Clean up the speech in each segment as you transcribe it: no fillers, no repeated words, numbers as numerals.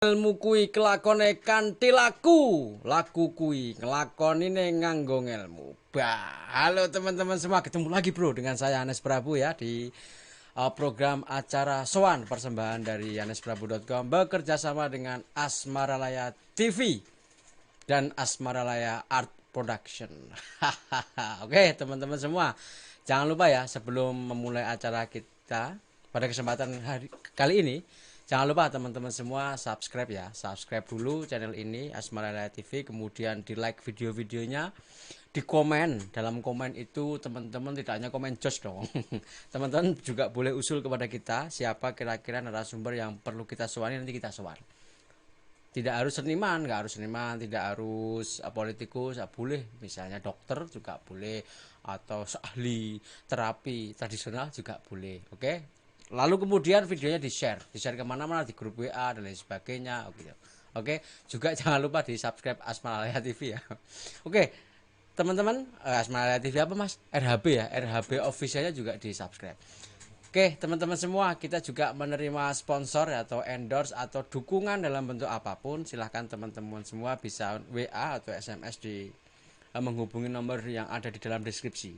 Ilmu kui kelakone kanthi laku kui ngelakonine nganggo ngelmu. Halo teman-teman semua, ketemu lagi bro dengan saya Anes Prabu ya di program acara Soan persembahan dari yanesprabu.com bekerja sama dengan Asmaralaya TV dan Asmaralaya Art Production. Oke teman-teman semua, jangan lupa ya sebelum memulai acara kita pada kesempatan kali ini, jangan lupa teman-teman semua subscribe ya. Subscribe dulu channel ini Asmaralaya TV, kemudian di like video-videonya, di komen. Dalam komen itu teman-teman tidak hanya komen jos dong. Teman-teman juga boleh usul kepada kita siapa kira-kira narasumber yang perlu kita soani, nanti kita soan. Tidak harus seniman, nggak harus seniman, tidak harus politikus, boleh. Misalnya dokter juga boleh, atau ahli terapi tradisional juga boleh. Oke. Lalu kemudian videonya di share kemana-mana, di grup WA dan lain sebagainya. Oke. Juga jangan lupa di subscribe Asmaralaya TV ya. Oke. Teman-teman, Asmaralaya TV apa mas? RHB ya, RHB officialnya juga di subscribe. Oke teman-teman semua, kita juga menerima sponsor atau endorse atau dukungan dalam bentuk apapun. Silahkan teman-teman semua bisa WA atau SMS di menghubungi nomor yang ada di dalam deskripsi.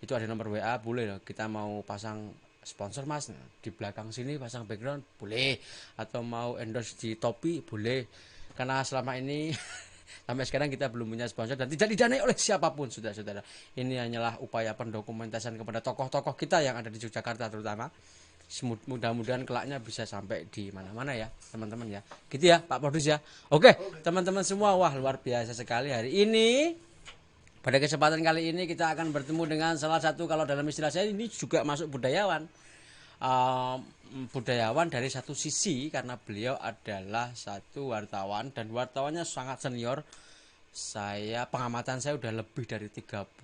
Itu ada nomor WA, boleh loh. Kita mau pasang sponsor mas, di belakang sini pasang background boleh, atau mau endorse di topi boleh. Karena selama ini sampai sekarang kita belum punya sponsor dan tidak didanai oleh siapapun, saudara-saudara. Ini hanyalah upaya pendokumentasian kepada tokoh-tokoh kita yang ada di Yogyakarta terutama. Mudah-mudahan kelaknya bisa sampai di mana-mana ya teman-teman ya. Gitu ya Pak Produs ya. Oke teman-teman semua, wah luar biasa sekali hari ini. Pada kesempatan kali ini kita akan bertemu dengan salah satu, kalau dalam istilah saya ini juga masuk budayawan. Budayawan dari satu sisi karena beliau adalah satu wartawan dan wartawannya sangat senior. Pengamatan saya udah lebih dari 35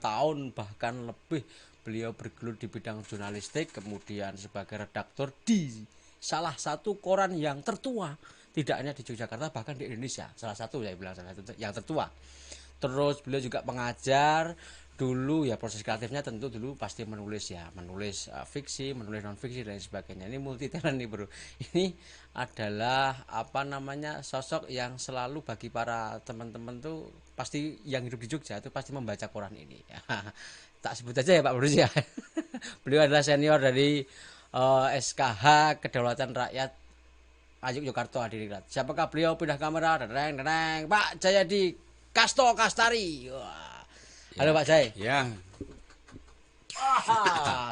tahun bahkan lebih beliau bergelut di bidang jurnalistik, kemudian sebagai redaktur di salah satu koran yang tertua, tidak hanya di Yogyakarta bahkan di Indonesia, salah satu saya bilang salah satu yang tertua. Terus beliau juga pengajar. Dulu ya proses kreatifnya tentu dulu pasti menulis fiksi, menulis non fiksi dan sebagainya. Ini multi talent nih bro. Ini adalah sosok yang selalu bagi para teman-teman tuh pasti yang hidup di Jogja itu pasti membaca koran ini. Tak sebut aja ya Pak Bro ya. Beliau adalah senior dari SKH Kedaulatan Rakyat Ayuk Yogyakarta Adiringrat. Siapakah beliau? Pindah kamera, dereng Pak Jayadi Kasto Kastari. Wah. Halo Pak Jai. Ya.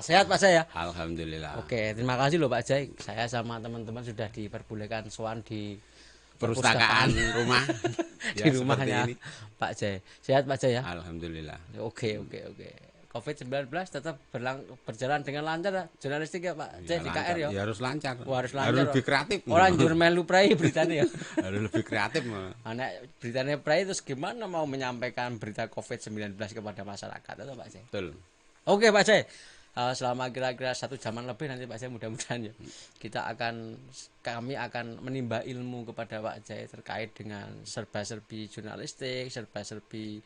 Sehat Pak Jai ya? Alhamdulillah. Oke, terima kasih loh Pak Jai. Saya sama teman-teman sudah diperbolehkan sowan di Perpustakaan rumah. Di rumahnya Pak Jai. Sehat Pak Jai ya? Alhamdulillah. Oke. COVID-19 tetap berjalan dengan lancar ya? Jurnalistik ya Pak Jai di KR ya? Ya harus lancar. Harus lancar. Harus lebih kreatif. Orang jur melu prai beritanya ya. Harus lebih kreatif. Anak beritanya prai terus gimana mau menyampaikan berita COVID-19 kepada masyarakat atau Pak Jai? Betul. Oke Pak Jai. Selama kira-kira 1 jaman lebih nanti Pak Jai, mudah-mudahan ya kami akan menimba ilmu kepada Pak Jai terkait dengan serba-serbi jurnalistik, serba-serbi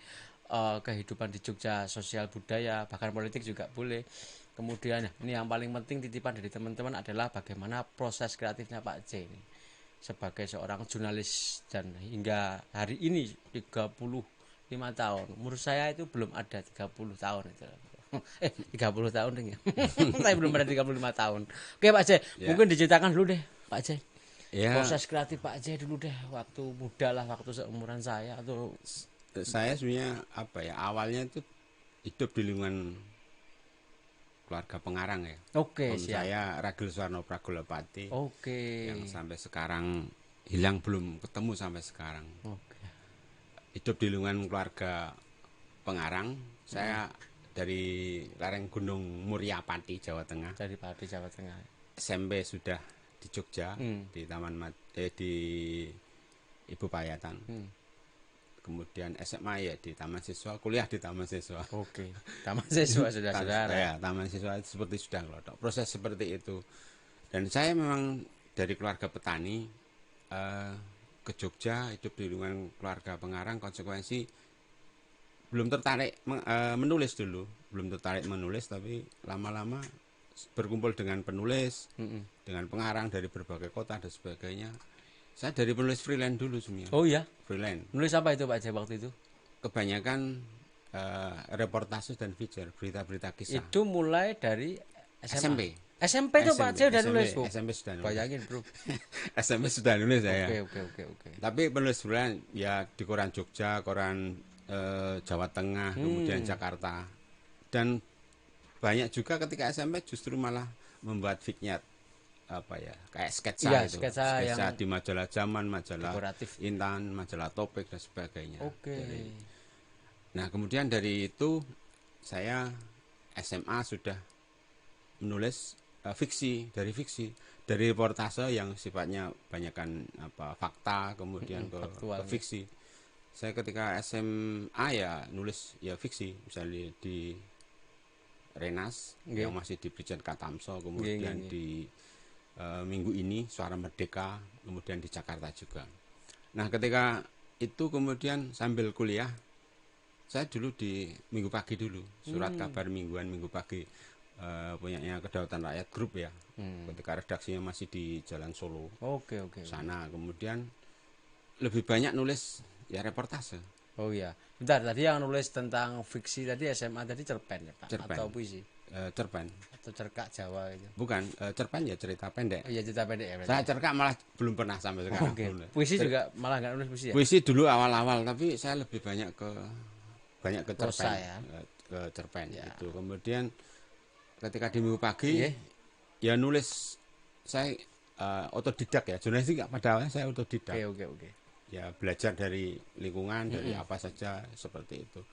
kehidupan di Jogja, sosial budaya, bahkan politik juga boleh. Kemudian ini yang paling penting titipan dari teman-teman adalah bagaimana proses kreatifnya Pak Jai ini sebagai seorang jurnalis, dan hingga hari ini 35 tahun. Menurut saya itu belum ada 30 tahun itu. 30 tahun deh ya. Saya belum ada 35 tahun. Oke Pak Jai, mungkin diceritakan dulu deh Pak Jai. Ya. Proses kreatif Pak Jai dulu deh, waktu muda lah, waktu seumuran saya atau saya sebenarnya awalnya itu hidup di lingkungan keluarga pengarang ya. Oke, siap. Saya Ragil Suwarno Pragolapati. Oke. Yang sampai sekarang hilang, belum ketemu sampai sekarang. Oke. Hidup di lingkungan keluarga pengarang. Saya dari lereng Gunung Muryapati, Jawa Tengah. Dari Pati, Jawa Tengah. SMP sudah di Jogja, di di Ibu Payatan. Kemudian SMA ya di Taman Siswa, kuliah di Taman Siswa. Oke. Taman Siswa sudah saudara. Ya, Taman Siswa seperti sudah ngelotok. Proses seperti itu. Dan saya memang dari keluarga petani ke Jogja, hidup di lingkungan keluarga pengarang, konsekuensi belum tertarik menulis dulu, belum tertarik menulis, tapi lama-lama berkumpul dengan penulis, dengan pengarang dari berbagai kota dan sebagainya. Saya dari penulis freelance dulu semuanya. Oh ya, Freelance. nulis apa itu Pak J waktu itu? Kebanyakan reportase dan feature, berita-berita kisah. Itu mulai dari SMP. SMP tuh Pak J udah nulis, Bu. SMP sudah nulis. Bayangin, Bro. SMP sudah nulis saya. Oke. Tapi penulis freelance ya di koran Jogja, koran Jawa Tengah, kemudian Jakarta. Dan banyak juga ketika SMP justru malah membuat vignette apa ya, kayak sketsa Iya, itu. sketsa yang di majalah Zaman, majalah dekoratif. Intan, majalah Topik dan sebagainya. Oke. Nah, kemudian dari itu saya SMA sudah menulis fiksi, dari reportase yang sifatnya banyakkan apa fakta, kemudian ke fiksi. Saya ketika SMA ya nulis ya fiksi, misalnya di Renas yang masih di Brigjen Katamso, kemudian di Minggu Ini Suara Merdeka, kemudian di Jakarta juga. Nah, ketika itu kemudian sambil kuliah, saya dulu di Minggu Pagi dulu, surat kabar mingguan Minggu Pagi, punyanya Kedaulatan Rakyat Group ya. Ketika redaksinya masih di Jalan Solo. Oke. Sana kemudian lebih banyak nulis ya reportase. Oh iya. Bentar, tadi yang nulis tentang fiksi tadi SMA tadi cerpen ya Pak? Cerpen. Atau puisi? Cerpen. Atau cerkak Jawa itu? Bukan, cerpen ya cerita pendek. Oh iya, cerita pendek ya berarti. Saya cerkak malah belum pernah sampai sekarang. Oke. Puisi juga malah nggak nulis puisi ya? Puisi dulu awal-awal, tapi saya lebih banyak ke cerpen. Prosa ya? Ke cerpen itu. Kemudian ketika di Minggu Pagi ya nulis, saya otodidak ya. Jurnalistik pada awalnya saya otodidak. Oke. Ya belajar dari lingkungan, dari apa saja seperti itu.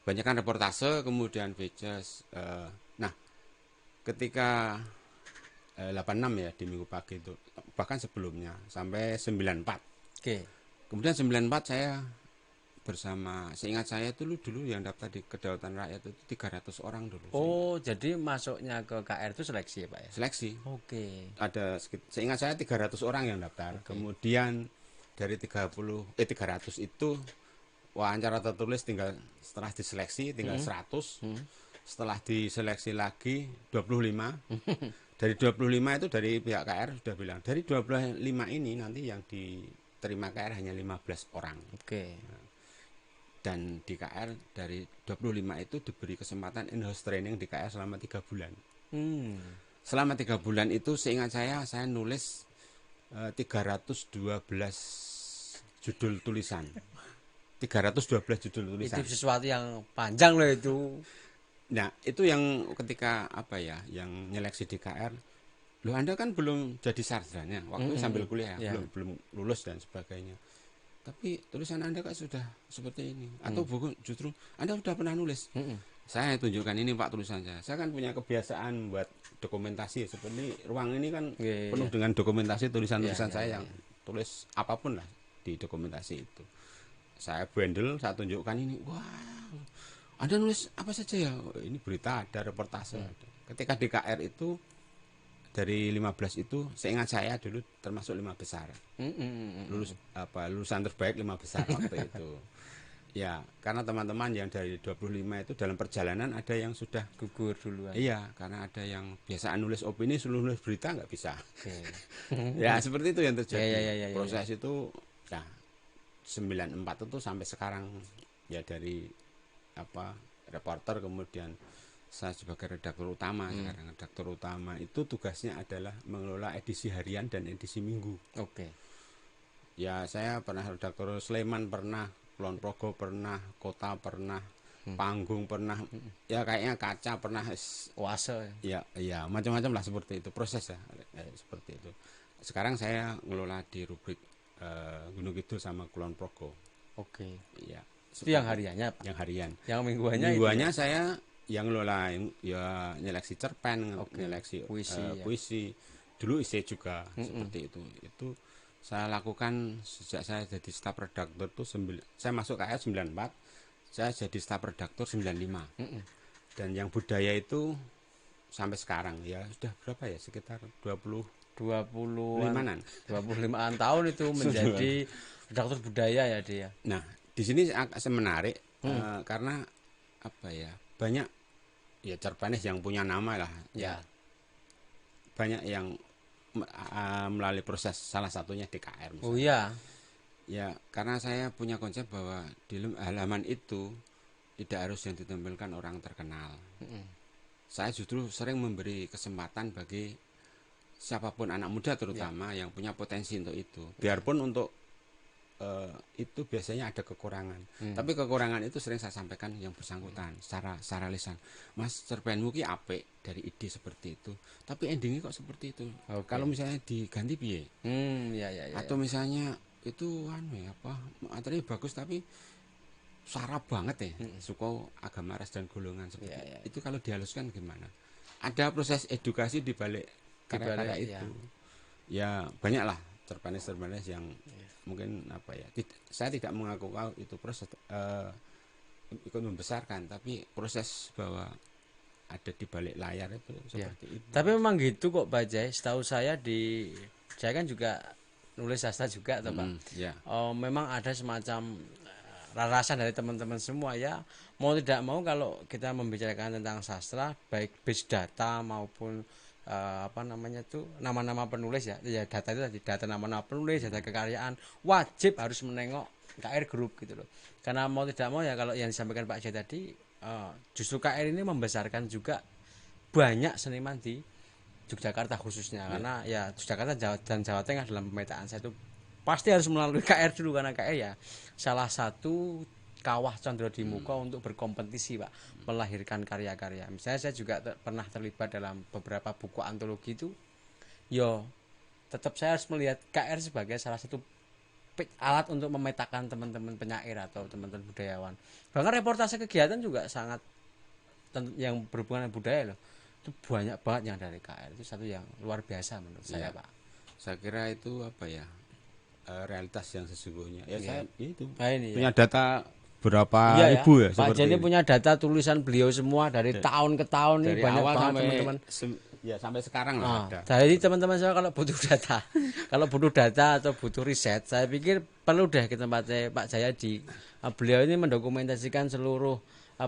Banyak reportase, kemudian features. Nah, ketika 86 ya di Minggu Pagi itu, bahkan sebelumnya sampai 94. Oke. Kemudian 94 saya bersama, seingat saya dulu yang daftar di Kedaulatan Rakyat itu 300 orang dulu. Oh, jadi masuknya ke KR itu seleksi ya Pak ya? Seleksi. Oke. Ada seingat saya 300 orang yang daftar. Kemudian dari 300 itu wawancara tertulis tinggal, setelah diseleksi tinggal 100. Setelah diseleksi lagi 25. Dari 25 itu dari pihak KR sudah bilang, dari 25 ini nanti yang diterima KR hanya 15 orang. Oke. Dan di KR dari 25 itu diberi kesempatan in-house training di KR selama 3 bulan. Selama 3 bulan itu seingat saya nulis 312 judul tulisan. 312 judul tulisan. Itu sesuatu yang panjang loh itu. Nah, itu yang ketika apa ya, yang nyeleksi di KR. Loh, Anda kan belum jadi sarjana, waktu sambil kuliah, belum lulus dan sebagainya. Tapi tulisan Anda kan sudah seperti ini. Atau buku justru Anda sudah pernah nulis. Saya tunjukkan ini Pak tulisan saya. Saya kan punya kebiasaan buat dokumentasi. Seperti ruang ini kan penuh dengan dokumentasi tulisan-tulisan saya yang tulis apapun lah di dokumentasi itu. Saya bandel, saya tunjukkan ini. Wah, Anda nulis apa saja ya? Ini berita, ada reportase. Ketika di KR itu dari 15 itu, seingat saya dulu termasuk 5 besar. Lulusan terbaik 5 besar waktu itu. Ya, karena teman-teman yang dari 25 itu dalam perjalanan ada yang sudah gugur duluan. Iya, karena ada yang biasaan nulis opini, suruh nulis berita nggak bisa. Ya, seperti itu yang terjadi. Proses itu ya 94 itu sampai sekarang ya, dari apa reporter, kemudian saya sebagai redaktur utama. Sekarang redaktur utama itu tugasnya adalah mengelola edisi harian dan edisi minggu. Ya, saya pernah redaktur Sleman, pernah Kulon Progo, pernah Kota, pernah Panggung, pernah ya kayaknya Kaca, pernah Oase ya macam-macam lah seperti itu proses ya, seperti itu. Sekarang saya ngelola di rubrik Gunung Kidul sama Kulon Progo. Ya, itu yang hariannya Pak? Yang harian. Yang mingguannya saya yang ngelola ya, nyeleksi cerpen, nyeleksi puisi. Dulu isi juga seperti itu. Itu saya lakukan sejak saya jadi staf redaktur tuh saya masuk KR 94, saya jadi staf redaktur 95. Dan yang budaya itu sampai sekarang ya sudah berapa ya, sekitar 25-an tahun itu menjadi redaktur budaya ya dia. Nah, di sini menarik karena apa ya, banyak ya cerpenis yang punya nama lah ya. banyak yang melalui proses, salah satunya DKR Oh misalnya. iya. Ya, karena saya punya konsep bahwa di halaman itu tidak harus yang ditempelkan orang terkenal. Saya justru sering memberi kesempatan bagi siapapun, anak muda terutama yang punya potensi untuk itu. Biarpun untuk itu biasanya ada kekurangan. Tapi kekurangan itu sering saya sampaikan yang bersangkutan secara lisan. Mas, cerpenmu ki apik dari ide seperti itu. Tapi endingnya kok seperti itu. Kalau misalnya diganti piye? Ya. Atau misalnya itu apa? Materi bagus tapi sarap banget ya. Suku agama, ras dan golongan seperti itu. Kalau dihaluskan gimana? Ada proses edukasi di balik karya-karya itu. Ya banyaklah terpanis yang mungkin apa ya, saya tidak mengaku itu proses ikut membesarkan, tapi proses bahwa ada di balik layar itu seperti itu. Tapi memang gitu kok Pak Jai, setahu saya saya kan juga nulis sastra juga toh Pak. Memang ada semacam rarasan dari teman-teman semua ya, mau tidak mau kalau kita membicarakan tentang sastra, baik base data maupun apa namanya tuh nama-nama penulis ya data itu tadi, data nama-nama penulis, data kekaryaan, wajib harus menengok KR Group gitu loh. Karena mau tidak mau ya, kalau yang disampaikan Pak Jai tadi, justru KR ini membesarkan juga banyak seniman di Yogyakarta khususnya, karena ya Yogyakarta dan Jawa Tengah dalam pemetaan saya itu pasti harus melalui KR dulu, karena KR ya salah satu kawah condro di muka untuk berkompetisi Pak, melahirkan karya-karya. Misalnya saya juga pernah terlibat dalam beberapa buku antologi itu, yo tetap saya harus melihat KR sebagai salah satu alat untuk memetakan teman-teman penyair atau teman-teman budayawan. Bahkan reportase kegiatan juga sangat yang berhubungan dengan budaya loh, itu banyak banget yang dari KR. Itu satu yang luar biasa menurut saya Pak. Saya kira itu apa ya, realitas yang sesungguhnya ya. Saya itu ini punya data berapa ribu ya Pak Jani punya data tulisan beliau semua dari tahun ke tahun, dari ini banyak awal banget sampai teman-teman ya sampai sekarang lah ada. Jadi teman-teman saya kalau butuh data kalau butuh data atau butuh riset, saya pikir perlu deh ke tempatnya Pak Jayadi. Beliau ini mendokumentasikan seluruh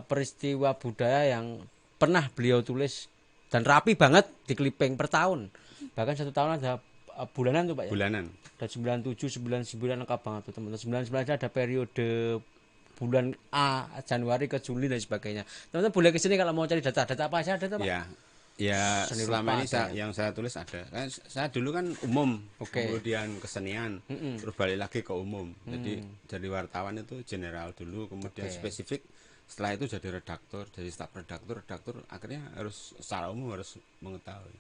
peristiwa budaya yang pernah beliau tulis, dan rapi banget di clipping per tahun. Bahkan satu tahun ada bulanan tuh Pak ya. Bulanan. Dan 97, 99 lengkap banget tuh teman-teman. 99 ada periode bulan A, Januari ke Juli dan sebagainya. Teman-teman boleh kesini kalau mau cari data apa aja ada tuh Pak. Ya selama ini yang saya tulis ada. Saya dulu kan umum, kemudian kesenian, terus balik lagi ke umum. Jadi dari wartawan itu general dulu, kemudian spesifik. Setelah itu jadi redaktur, jadi staf redaktur akhirnya harus secara umum harus mengetahui.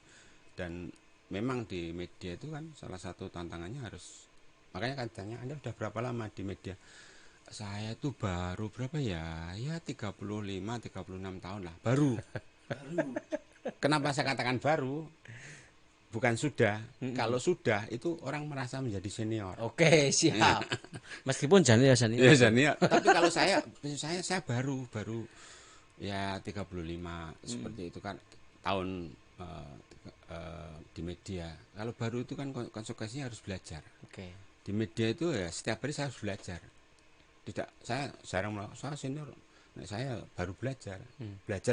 Dan memang di media itu kan salah satu tantangannya harus, makanya katanya Anda udah berapa lama di media? Saya itu baru berapa ya 35, 36 tahun lah, baru. Kenapa saya katakan baru, bukan sudah. Kalau sudah itu orang merasa menjadi senior. Oke, siap. Meskipun Jani ya senior. Ya senior. Tapi kalau saya baru ya 35 seperti itu kan tahun di media. Kalau baru itu kan konsekuensinya harus belajar. Di media itu ya setiap hari saya harus belajar. Tidak, saya jarang melakukan, saya senior. Nah, saya baru belajar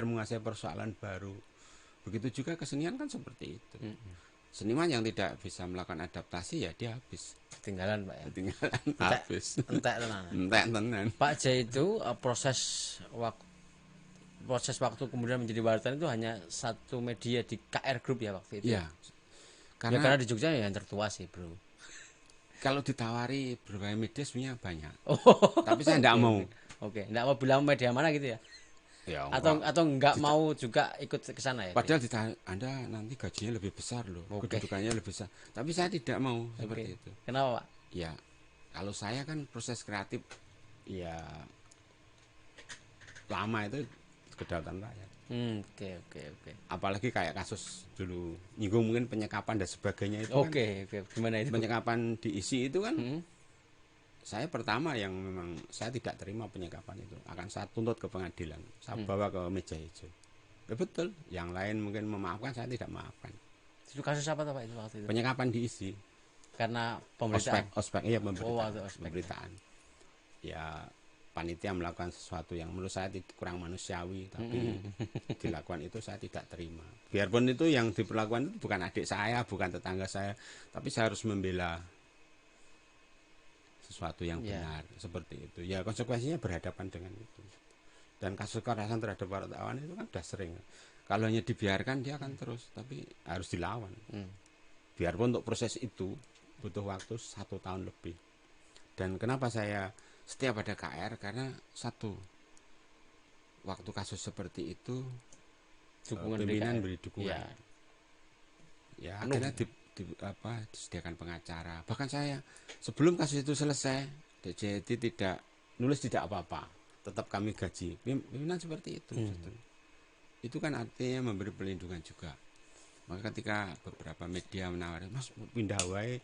menguasai persoalan baru. Begitu juga kesenian kan seperti itu. Seniman yang tidak bisa melakukan adaptasi ya dia habis. Ketinggalan Pak ya. Ketinggalan, habis. Entek tenan. Pak J itu proses waktu kemudian menjadi wartawan itu hanya satu media di KR Group ya waktu itu. Iya. Karena di Jogja ya yang tertua sih bro. Kalau ditawari berbagai media sebenarnya banyak. Tapi saya tidak mau. Tidak mau bilang media mana gitu ya. Atau enggak mau juga ikut ke sana ya. Padahal Anda nanti gajinya lebih besar loh, kedudukannya lebih besar. Tapi saya tidak mau seperti itu. Kenapa Pak? Ya, kalau saya kan proses kreatif ya lama itu kedaulatan rakyat. Oke. Apalagi kayak kasus dulu nyinggung mungkin penyekapan dan sebagainya itu kan. Gimana itu? Penyekapan diisi itu kan. Saya pertama yang memang saya tidak terima penyekapan itu, akan saya tuntut ke pengadilan, saya bawa ke meja hijau. Ya betul, yang lain mungkin memaafkan, saya tidak maafkan. Itu kasus apa Pak itu waktu itu? Penyekapan diisi. Karena pemberitaan. Ospek, iya pemberitaan. Pemberitaan. Ya panitia melakukan sesuatu yang menurut saya kurang manusiawi, tapi dilakukan itu saya tidak terima. Biarpun itu yang diperlakukan itu bukan adik saya, bukan tetangga saya, tapi saya harus membela sesuatu yang benar seperti itu. Ya konsekuensinya berhadapan dengan itu. Dan kasus kekerasan terhadap wartawan itu kan sudah sering. Kalau hanya dibiarkan dia akan terus, tapi harus dilawan. Biarpun untuk proses itu butuh waktu 1 tahun lebih. Dan kenapa saya setiap ada KR, karena satu, waktu kasus seperti itu pimpinan beri dukungan. Ya akhirnya disediakan pengacara. Bahkan saya sebelum kasus itu selesai, DJT tidak nulis tidak apa-apa, tetap kami gaji. Pimpinan seperti itu. Itu kan artinya memberi perlindungan juga. Maka ketika beberapa media menawarkan, Mas pindah wae,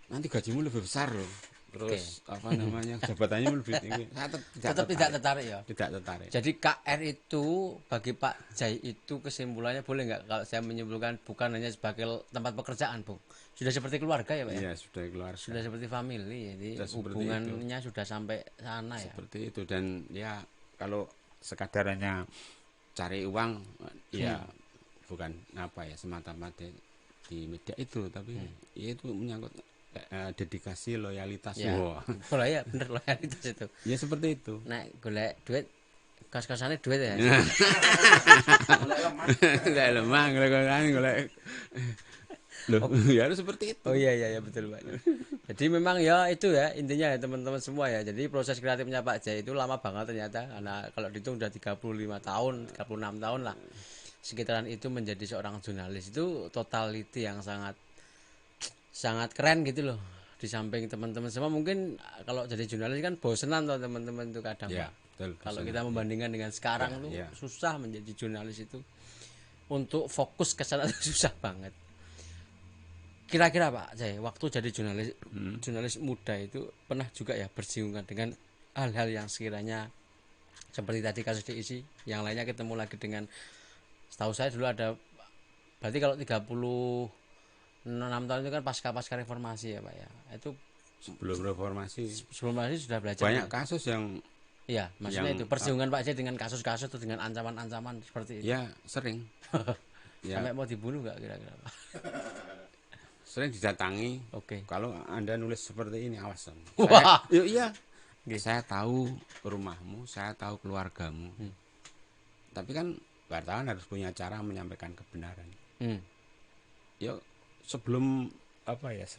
nanti gajimu lebih besar loh. Terus jabatannya lebih tinggi. Saya tetap tidak tertarik ya. Tidak tertarik. Jadi KR itu bagi Pak Jai itu kesimpulannya boleh nggak kalau saya menyimpulkan bukan hanya sebagai tempat pekerjaan, Bung. Sudah seperti keluarga ya, Pak ya? Iya, sudah keluarga. Sudah seperti family, jadi hubungannya sudah sampai sana ya. Seperti itu, dan ya kalau sekadarannya cari uang ya bukan semata-mata di media itu, tapi ya itu menyangkut dedikasi, loyalitas. Ya, ya bener, loyalitas itu. Ya seperti itu. Nek golek duit, kos-kosannya duit ya. Golek lemah, golek. Loh, ya harus seperti itu. Oh iya betul, Pak. Jadi memang ya itu ya intinya ya teman-teman semua ya. Jadi proses kreatifnya Pak Jai itu lama banget ternyata, karena kalau dihitung udah 35 tahun, 36 tahun lah. Sekitaran itu menjadi seorang jurnalis itu totality yang sangat keren gitu loh. Di samping teman-teman semua mungkin kalau jadi jurnalis kan bosenan tuh teman-teman itu kadang, ya, Pak. Betul, kalau kita membandingkan dengan sekarang tuh susah menjadi jurnalis itu. Untuk fokus ke sana susah banget. Kira-kira Pak Jai, waktu jadi jurnalis muda itu pernah juga ya bersinggungan dengan hal-hal yang sekiranya seperti tadi kasus diisi, yang lainnya ketemu lagi dengan, setahu saya dulu ada, berarti kalau 36 tahun itu kan pasca reformasi ya Pak ya. Itu sebelum reformasi sudah belajar. Banyak kasus yang iya, maksudnya itu persinggungan Pak Jai dengan kasus-kasus atau dengan ancaman-ancaman seperti itu. Ya, sering. Sampai mau dibunuh nggak kira-kira Pak? Sering didatangi. Kalau Anda nulis seperti ini, awas. Iya. Saya tahu rumahmu, saya tahu keluargamu. Tapi kan wartawan harus punya cara menyampaikan kebenaran. Yuk, sebelum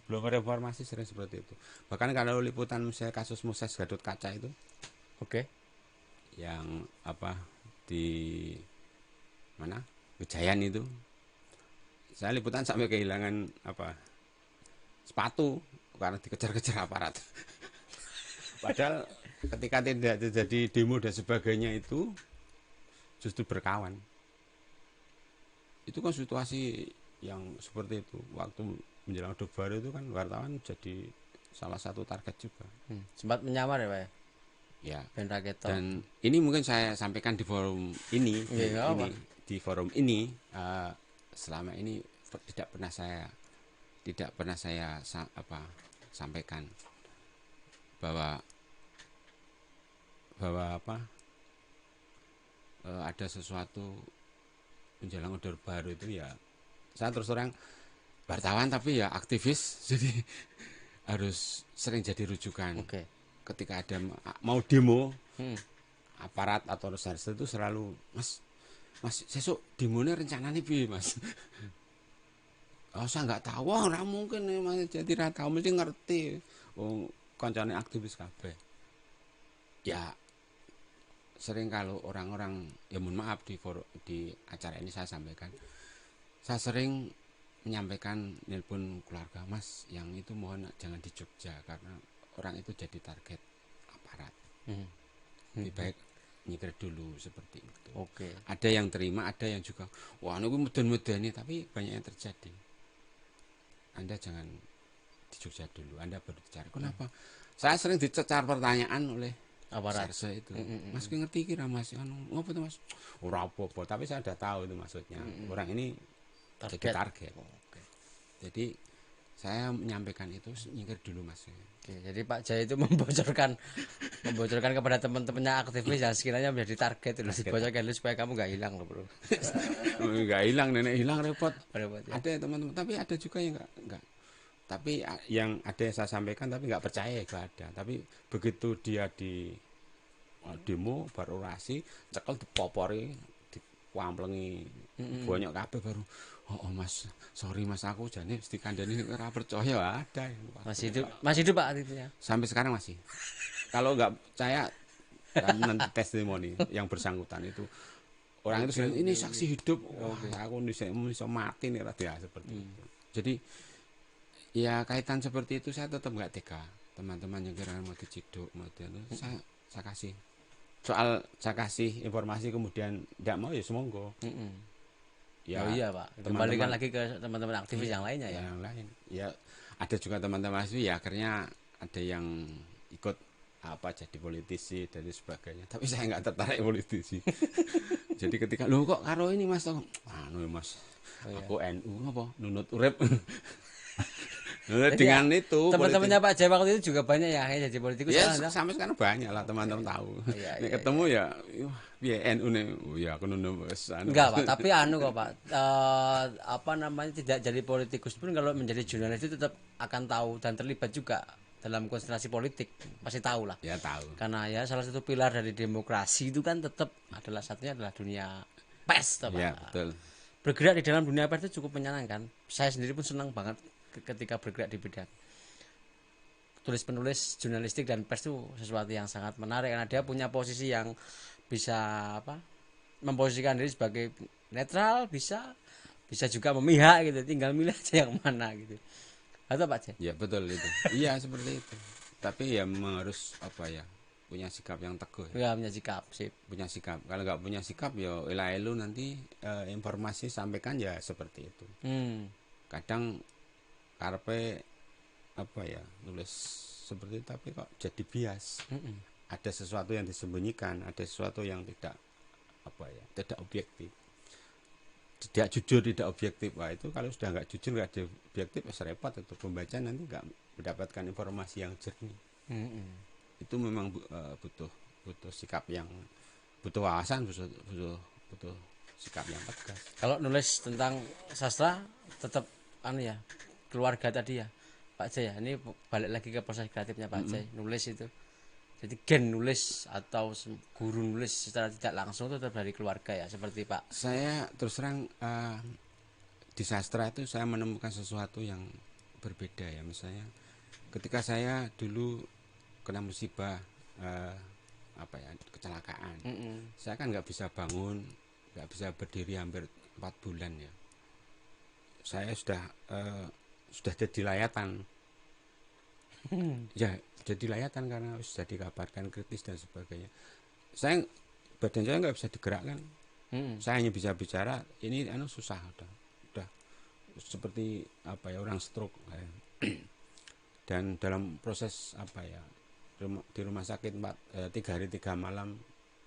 reformasi sering seperti itu. Bahkan kalau liputan misalnya kasus Moses Gatot Kaca itu, yang di mana Gejayan itu, saya liputan sampai kehilangan sepatu karena dikejar-kejar aparat. Padahal ketika tidak terjadi demo dan sebagainya itu justru berkawan. Itu kan situasi yang seperti itu. Waktu menjelang Orde Baru itu kan wartawan jadi salah satu target juga. Sempat menyamar ya Pak ya? Ya. Raketo. Dan ini mungkin saya sampaikan di forum ini. Di forum ini selama ini tidak pernah saya sampaikan bahwa ada sesuatu menjelang Orde Baru itu, ya saya terus terang wartawan tapi ya aktivis, jadi harus sering jadi rujukan. Ketika ada mau demo, aparat atau reserse itu selalu, Mas sesuk demonya rencananya piye Mas? Saya nggak tahu, ora mungkin Mas, jadi ra tahu, mesti ngerti. Kancane aktivis kabeh. Ya sering kalau orang-orang, ya mohon maaf di acara ini saya sampaikan, saya sering menyampaikan, nelpon keluarga, Mas yang itu mohon jangan di Jogja karena orang itu jadi target aparat. Lebih baik nyikir dulu seperti itu. Ada yang terima, ada yang juga wah niku meden-medeni, tapi banyak yang terjadi. Anda jangan di Jogja dulu, Anda baru bicara. Kenapa? Saya sering dicecar pertanyaan oleh aparat itu. Mas ngerti kira Mas ngopo tuh Mas? Ora apa-apa, tapi saya sudah tahu itu maksudnya. Orang ini target. Jadi saya menyampaikan itu nyingkir dulu Mas. Oke, jadi Pak Jaya itu membocorkan kepada teman-temannya aktivis yang sekiranya menjadi target itu dibocorkan dulu supaya kamu nggak hilang loh bro. Nggak hilang, nenek hilang repot. Repot ya. Ada teman-teman, tapi ada juga yang nggak. Tapi yang ada yang saya sampaikan tapi nggak percaya itu ada. Tapi begitu dia di demo berorasi, cekel dipopori, diwamplengi banyak kabeh baru. Oh Mas, sorry Mas aku jane mesti kandhani ora percaya ada. Masih hidup Pak itu ya. Sampai sekarang masih. Kalau nggak percaya nanti testimoni yang bersangkutan itu orang itu bilang ini saksi hidup. Aku bisa mati nih dia seperti itu. Jadi ya kaitan seperti itu saya tetap nggak tega. Teman-teman yang kira mau diciduk, mau saya kasih. Soal saya kasih informasi kemudian tidak mau ya semonggo. Ya, oh iya Pak, kembalikan lagi ke teman-teman aktivis yang lainnya ya. Yang lain, ya ada juga teman-teman aktivis ya akhirnya ada yang ikut apa jadi politisi dan sebagainya. Tapi saya nggak tertarik politisi. Jadi ketika lo kok karo ini Mas, Mas, aku NU apa nunut urip. Dengan itu teman-temannya Pak Jaya waktu itu juga banyak ya jadi politikus. Ya sampai sekarang banyak lah teman-teman tahu. Nek ketemu ya NU nih, ya aku nunut enggak Pak, tapi kok Pak, apa namanya tidak jadi politikus pun kalau menjadi jurnalis itu tetap akan tahu dan terlibat juga dalam konstelasi politik, pasti tahu lah. Ya tahu. Karena ya salah satu pilar dari demokrasi itu kan tetap adalah satunya adalah dunia pers, Pak. Ya betul. Bergerak di dalam dunia pers itu cukup menyenangkan. Saya sendiri pun senang banget ketika bergerak di bidang tulis penulis jurnalistik dan pers itu sesuatu yang sangat menarik karena dia punya posisi yang bisa apa memposisikan diri sebagai netral, bisa juga memihak gitu, tinggal milih aja yang mana gitu. Atau Pak Jay? Ya betul itu. Iya seperti itu. Tapi ya memang harus apa ya punya sikap yang teguh. Ya punya sikap sih. Punya sikap. Kalau nggak punya sikap ya elu nanti informasi sampaikan ya seperti itu. Kadang karpe apa ya nulis seperti itu tapi kok jadi bias. Ada sesuatu yang disembunyikan, ada sesuatu yang tidak apa ya tidak objektif. Tidak jujur, tidak objektif. Wah itu kalau sudah nggak jujur, nggak objektif, repot itu pembaca nanti nggak mendapatkan informasi yang jernih. Itu memang butuh sikap yang butuh wawasan, butuh sikap yang tegas. Kalau nulis tentang sastra tetap ya keluarga tadi ya Pak Jay ya. Ini balik lagi ke proses kreatifnya Pak Jay nulis itu. Jadi gen nulis atau guru nulis secara tidak langsung itu tetap dari keluarga ya seperti Pak. Saya terus terang di sastra itu saya menemukan sesuatu yang berbeda ya. Misalnya ketika saya dulu kena musibah apa ya kecelakaan, saya kan nggak bisa bangun, nggak bisa berdiri hampir 4 bulan ya. Saya sudah jadi layatan. Ya jadi layatan karena sudah dikabarkan kritis dan sebagainya. Badan saya nggak bisa digerakkan. Saya hanya bisa bicara. Ini susah udah seperti apa ya orang stroke. Dan dalam proses apa ya di rumah sakit 3 hari 3 malam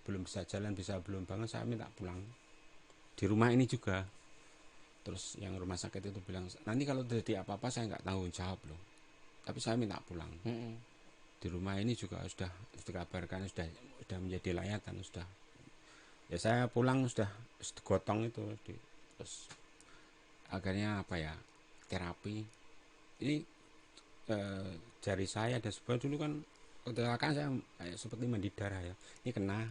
belum bisa jalan, belum bangun, saya minta pulang. Di rumah ini juga. Terus yang rumah sakit itu bilang nanti kalau terjadi apa-apa saya nggak tanggung jawab loh. Tapi saya minta pulang. Di rumah ini juga sudah dikabarkan sudah menjadi layatan sudah. Ya saya pulang sudah gotong itu terus akhirnya apa ya terapi. Ini jari saya dan sebagainya dulu kan kecelakaan saya seperti mandi darah ya. Ini kena.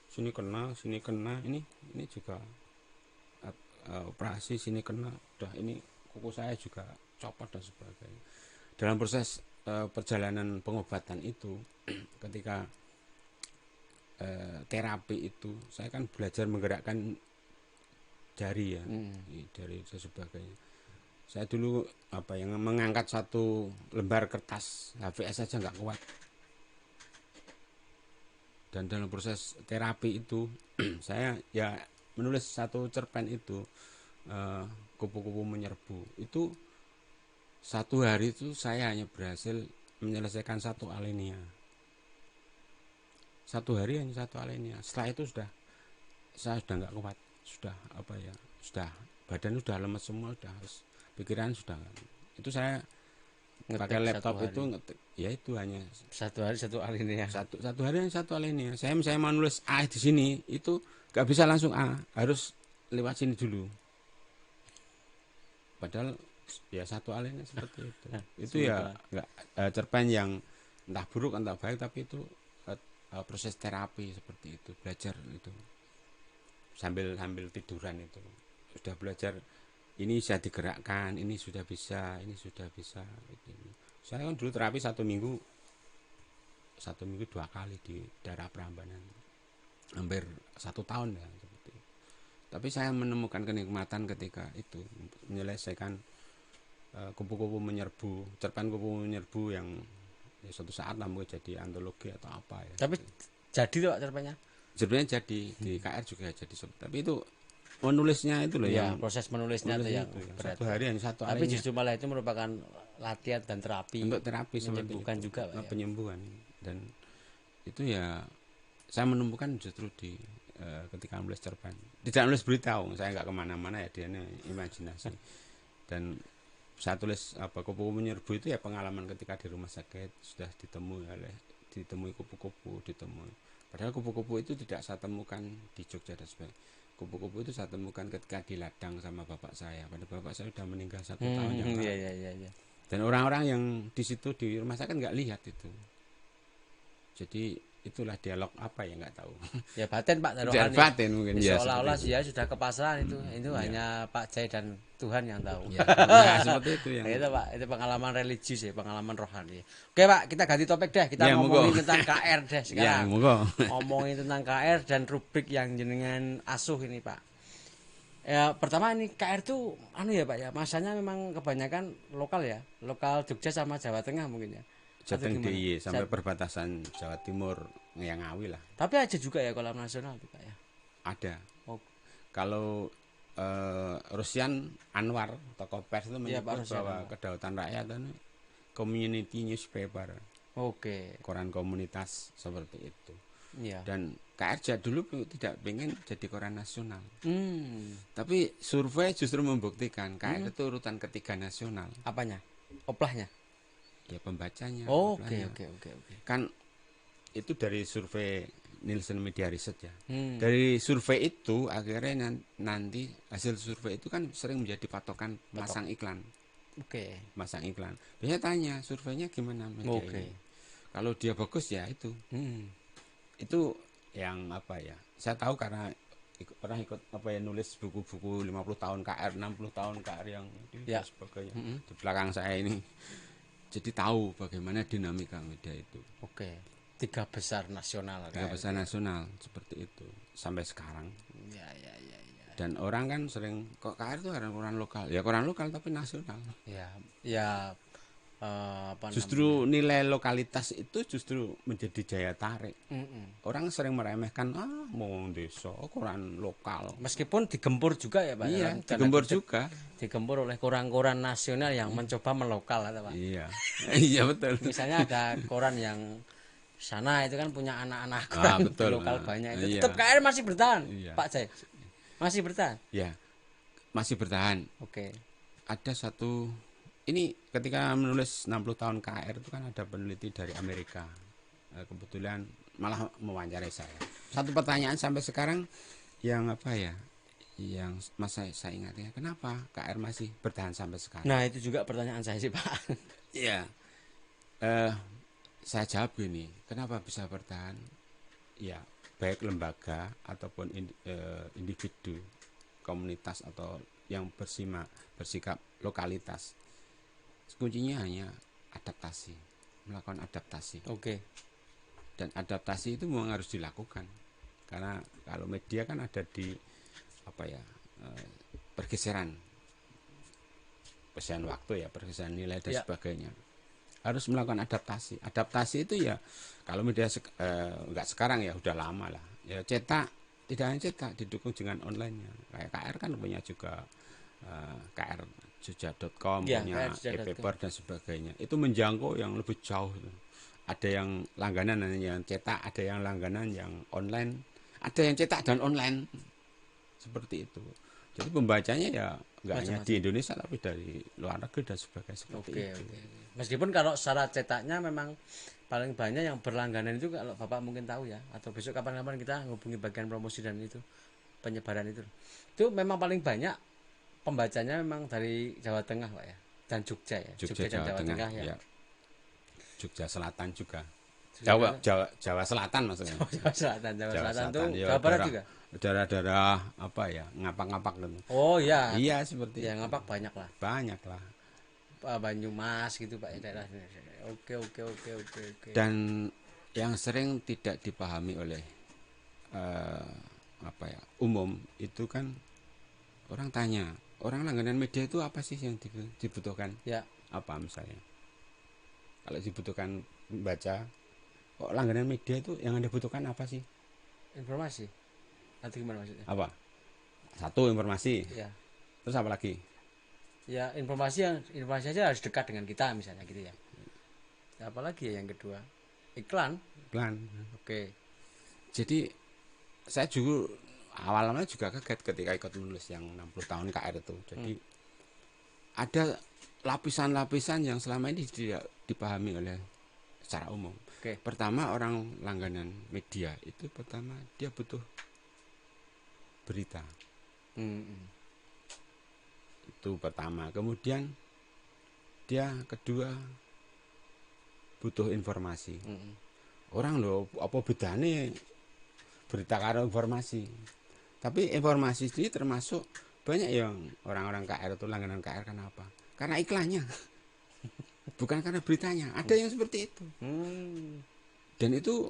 Sini kena, ini juga operasi sini kena, udah ini kuku saya juga copot dan sebagainya. Dalam proses perjalanan pengobatan itu ketika terapi itu saya kan belajar menggerakkan jari ya, jari dan sebagainya. Saya dulu apa yang mengangkat satu lembar kertas HVS saja nggak kuat. Dan dalam proses terapi itu saya ya menulis satu cerpen itu kupu-kupu menyerbu itu 1 hari itu saya hanya berhasil menyelesaikan 1 alinea. 1 hari hanya 1 alinea. Setelah itu saya sudah nggak kuat, sudah apa ya, sudah badan sudah lemes semua, sudah harus pikiran sudah Itu saya Ngetik pakai laptop satu itu hari. ngetik. Ya itu hanya Satu hari ini ya. satu hari hanya satu alinea. Saya mau nulis A di sini itu nggak bisa langsung A, harus lewat sini dulu. Padahal ya satu alinea seperti itu. Itu ya nggak cerpen yang entah buruk entah baik, tapi itu proses terapi seperti itu, belajar itu sambil tiduran itu sudah belajar, ini bisa digerakkan, ini sudah bisa, ini sudah bisa gitu. Saya kan dulu terapi 1 minggu 2 kali di daerah Prambanan, hampir 1 tahun ya seperti itu. Tapi saya menemukan kenikmatan ketika itu menyelesaikan kupu-kupu menyerbu, cerpen kupu menyerbu yang ya, suatu saat lah mungkin jadi antologi atau apa ya. Tapi jadi tuh Pak cerpennya. Sebenarnya jadi di KR juga jadi, tapi itu menulisnya itu loh Ya, yang proses menulisnya itu yang itu, berat. satu hari hanya satu Tapi alinea. justru malah itu merupakan latihan dan terapi. Untuk terapi menyembuhkan seperti itu, juga Pak, ya. penyembuhan. Dan itu ya saya menemukan justru di ketika nulis cerpen, tidak nulis berita, saya nggak kemana-mana ya, dia imajinasi. Dan saya tulis kupu-kupu menyerbu itu ya pengalaman ketika di rumah sakit sudah ditemui kupu-kupu, padahal kupu-kupu itu tidak saya temukan di Jogja dan sebagainya. Kupu-kupu itu saya temukan ketika di ladang sama bapak saya, pada bapak saya sudah meninggal 1 tahun yang lalu. Iya. Dan orang-orang yang di situ di rumah sakit nggak lihat itu. Jadi itulah dialog apa ya, nggak tahu. Ya batin Pak Dialog batin mungkin ya. Seolah-olah dia sudah kepasaran itu hanya Pak Jai dan Tuhan yang tahu. Ya, seperti itu yang. Itu Pak, itu pengalaman religius ya, pengalaman rohani. Oke Pak, kita ganti topik deh. Kita Ya, ngomongin monggo. tentang KR deh Ya, sekarang. monggo. Ngomongin tentang KR dan rubrik yang jenengan asuh ini Pak. Ya pertama ini KR tuh ya Pak ya, masanya memang kebanyakan lokal ya, lokal Jogja sama Jawa Tengah mungkin ya. Atau Jateng gimana? DIY sampai perbatasan Jawa Timur Ngawi lah. Tapi ada juga ya kolam nasional tuh Pak ya. Ada. Oh, Kalau Rusian Anwar tokoh pers itu Iya, Pak menyebut Rusian bahwa Anwar. kedaulatan rakyat itu community newspaper, oke. koran komunitas seperti itu. Iya. Dan KR dulu tidak pengen jadi koran nasional. Hmm, Tapi survei justru membuktikan KR itu urutan ketiga nasional. apanya? Oplahnya. Ya pembacanya. Oke, pembacanya. oke. Kan itu dari survei Nielsen Media Research ya. Hmm. Dari survei itu akhirnya nanti hasil survei itu kan sering menjadi patokan masang iklan. Oke. Masang iklan. Biasanya tanya surveinya gimana media Oke. ini. Kalau dia bagus ya itu. Hmm. Itu yang apa ya? Saya tahu karena pernah ikut nulis buku-buku 50 tahun KR, 60 tahun KR yang Ya. dan sebagainya. Di belakang saya ini. Jadi tahu bagaimana dinamika media itu. Oke. 3 besar nasional. Tiga KR. besar nasional seperti itu sampai sekarang. Ya. Dan orang kan sering kok KR itu koran lokal. Ya koran lokal tapi nasional. Ya. Apa Justru nilai lokalitas itu justru menjadi daya tarik. namanya? Orang sering meremehkan mau desa koran lokal. Meskipun digempur juga ya Pak. Iya, Dalam tanda digempur kutip, juga. digempur oleh koran-koran nasional yang mencoba melokal atau Pak. Iya. Iya betul. Misalnya ada koran yang sana itu kan punya anak-anak Betul. lokal banyak itu. Iya. Tetap KR masih bertahan. Iya. Pak Jai. Masih bertahan. Ya. Masih bertahan. Oke. Ada satu ini ketika menulis 60 tahun KR itu kan ada peneliti dari Amerika. Kebetulan malah mewawancarai saya. Satu pertanyaan sampai sekarang yang apa ya? Yang saya ingat ya, kenapa KR masih bertahan sampai sekarang? Nah, itu juga pertanyaan saya sih, Pak. Iya. Saya jawab gini, kenapa bisa bertahan? Ya, baik lembaga ataupun individu, komunitas atau yang bersikap lokalitas. Kuncinya hanya adaptasi, melakukan adaptasi. Oke. Dan adaptasi itu memang harus dilakukan. Karena kalau media kan ada di pergeseran waktu ya, pergeseran nilai dan sebagainya. Harus melakukan adaptasi. Adaptasi itu ya kalau media enggak sekarang ya udah lama lah. Ya cetak, tidak hanya cetak, didukung dengan online-nya. Kayak KR kan punya juga krjogja.com, punya e-paper dan sebagainya. Itu menjangkau yang lebih jauh. Ada yang langganan yang cetak, ada yang langganan yang online, ada yang cetak dan online. Seperti itu. Jadi pembacanya ya nggak hanya Macam-macam. di Indonesia tapi dari luar negeri dan sebagainya seperti Oke, itu. oke. Meskipun kalau secara cetaknya memang paling banyak yang berlangganan itu kalau Bapak mungkin tahu ya, atau besok kapan-kapan kita hubungi bagian promosi dan itu penyebaran itu. Itu memang paling banyak pembacanya memang dari Jawa Tengah, Pak ya. Dan Jogja ya. Jogja, dan Jawa Tengah, ya. ya. Jogja Selatan juga. Jogja Jawa Selatan maksudnya. Jawa Selatan, Jawa Selatan tuh ya, Jawa Barat juga. daerah-daerah apa ya, ngapak-ngapak gitu. Oh iya. Iya seperti Ya itu. ngapak banyak lah. Banyak lah. Banyumas gitu Pak ya daerah. Oke. Dan yang sering tidak dipahami oleh apa ya, umum itu kan orang tanya, orang langganan media itu apa sih yang dibutuhkan? Ya. Apa misalnya? Kalau dibutuhkan baca, kok langganan media itu yang Anda butuhkan apa sih? Informasi. Nanti gimana maksudnya? Apa? Satu, informasi. Ya. Terus apa lagi? Ya informasi aja harus dekat dengan kita misalnya gitu ya. Apalagi ya yang kedua? Iklan. Oke. Jadi saya juga awalnya juga kaget ketika ikut menulis yang 60 tahun KR itu. Jadi ada lapisan-lapisan yang selama ini tidak dipahami oleh secara umum. Oke. Pertama, orang langganan media itu pertama dia butuh berita. Itu pertama. Kemudian dia kedua butuh informasi. Orang loh apa bedanya berita karo informasi. Tapi informasi ini termasuk banyak yang orang-orang KR itu langganan KR kenapa? Karena iklannya. Bukan karena beritanya. Ada yang seperti itu. Dan itu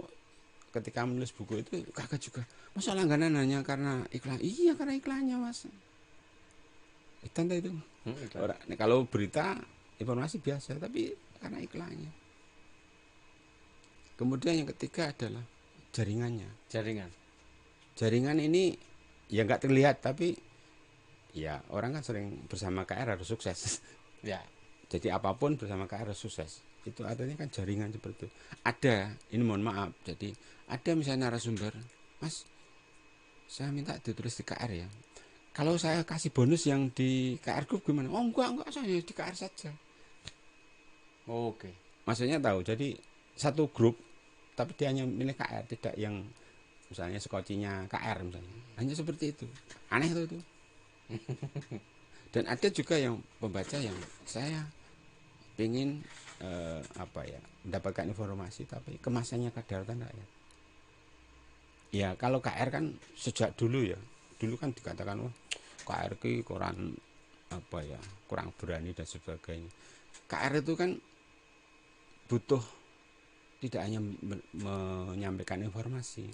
ketika menulis buku itu kaget juga. Masa langganan hanya karena iklan? Iya, karena iklannya, Mas. Itu itu. Orang, kalau berita informasi biasa, tapi karena iklannya. Kemudian yang ketiga adalah jaringannya. Jaringan ini ya nggak terlihat, tapi ya orang kan sering bersama KR harus sukses. Ya. Jadi apapun bersama KR harus sukses. Itu artinya kan jaringan seperti itu. Ada, ini mohon maaf. Jadi ada misalnya narasumber, Mas, saya minta ditulis di KR ya. Kalau saya kasih bonus yang di KR Group gimana? Oh enggak, saya di KR saja. Oke. Maksudnya tahu, jadi satu grup tapi dia hanya milih KR, tidak yang misalnya skocinya KR misalnya. Hanya seperti itu. Aneh itu. Dan ada juga yang pembaca yang saya ingin mendapatkan informasi tapi kemasannya kedaulatan rakyat. Ya kalau KR kan sejak dulu ya, dulu kan dikatakan KR ki kurang kurang berani dan sebagainya. KR itu kan butuh tidak hanya menyampaikan informasi,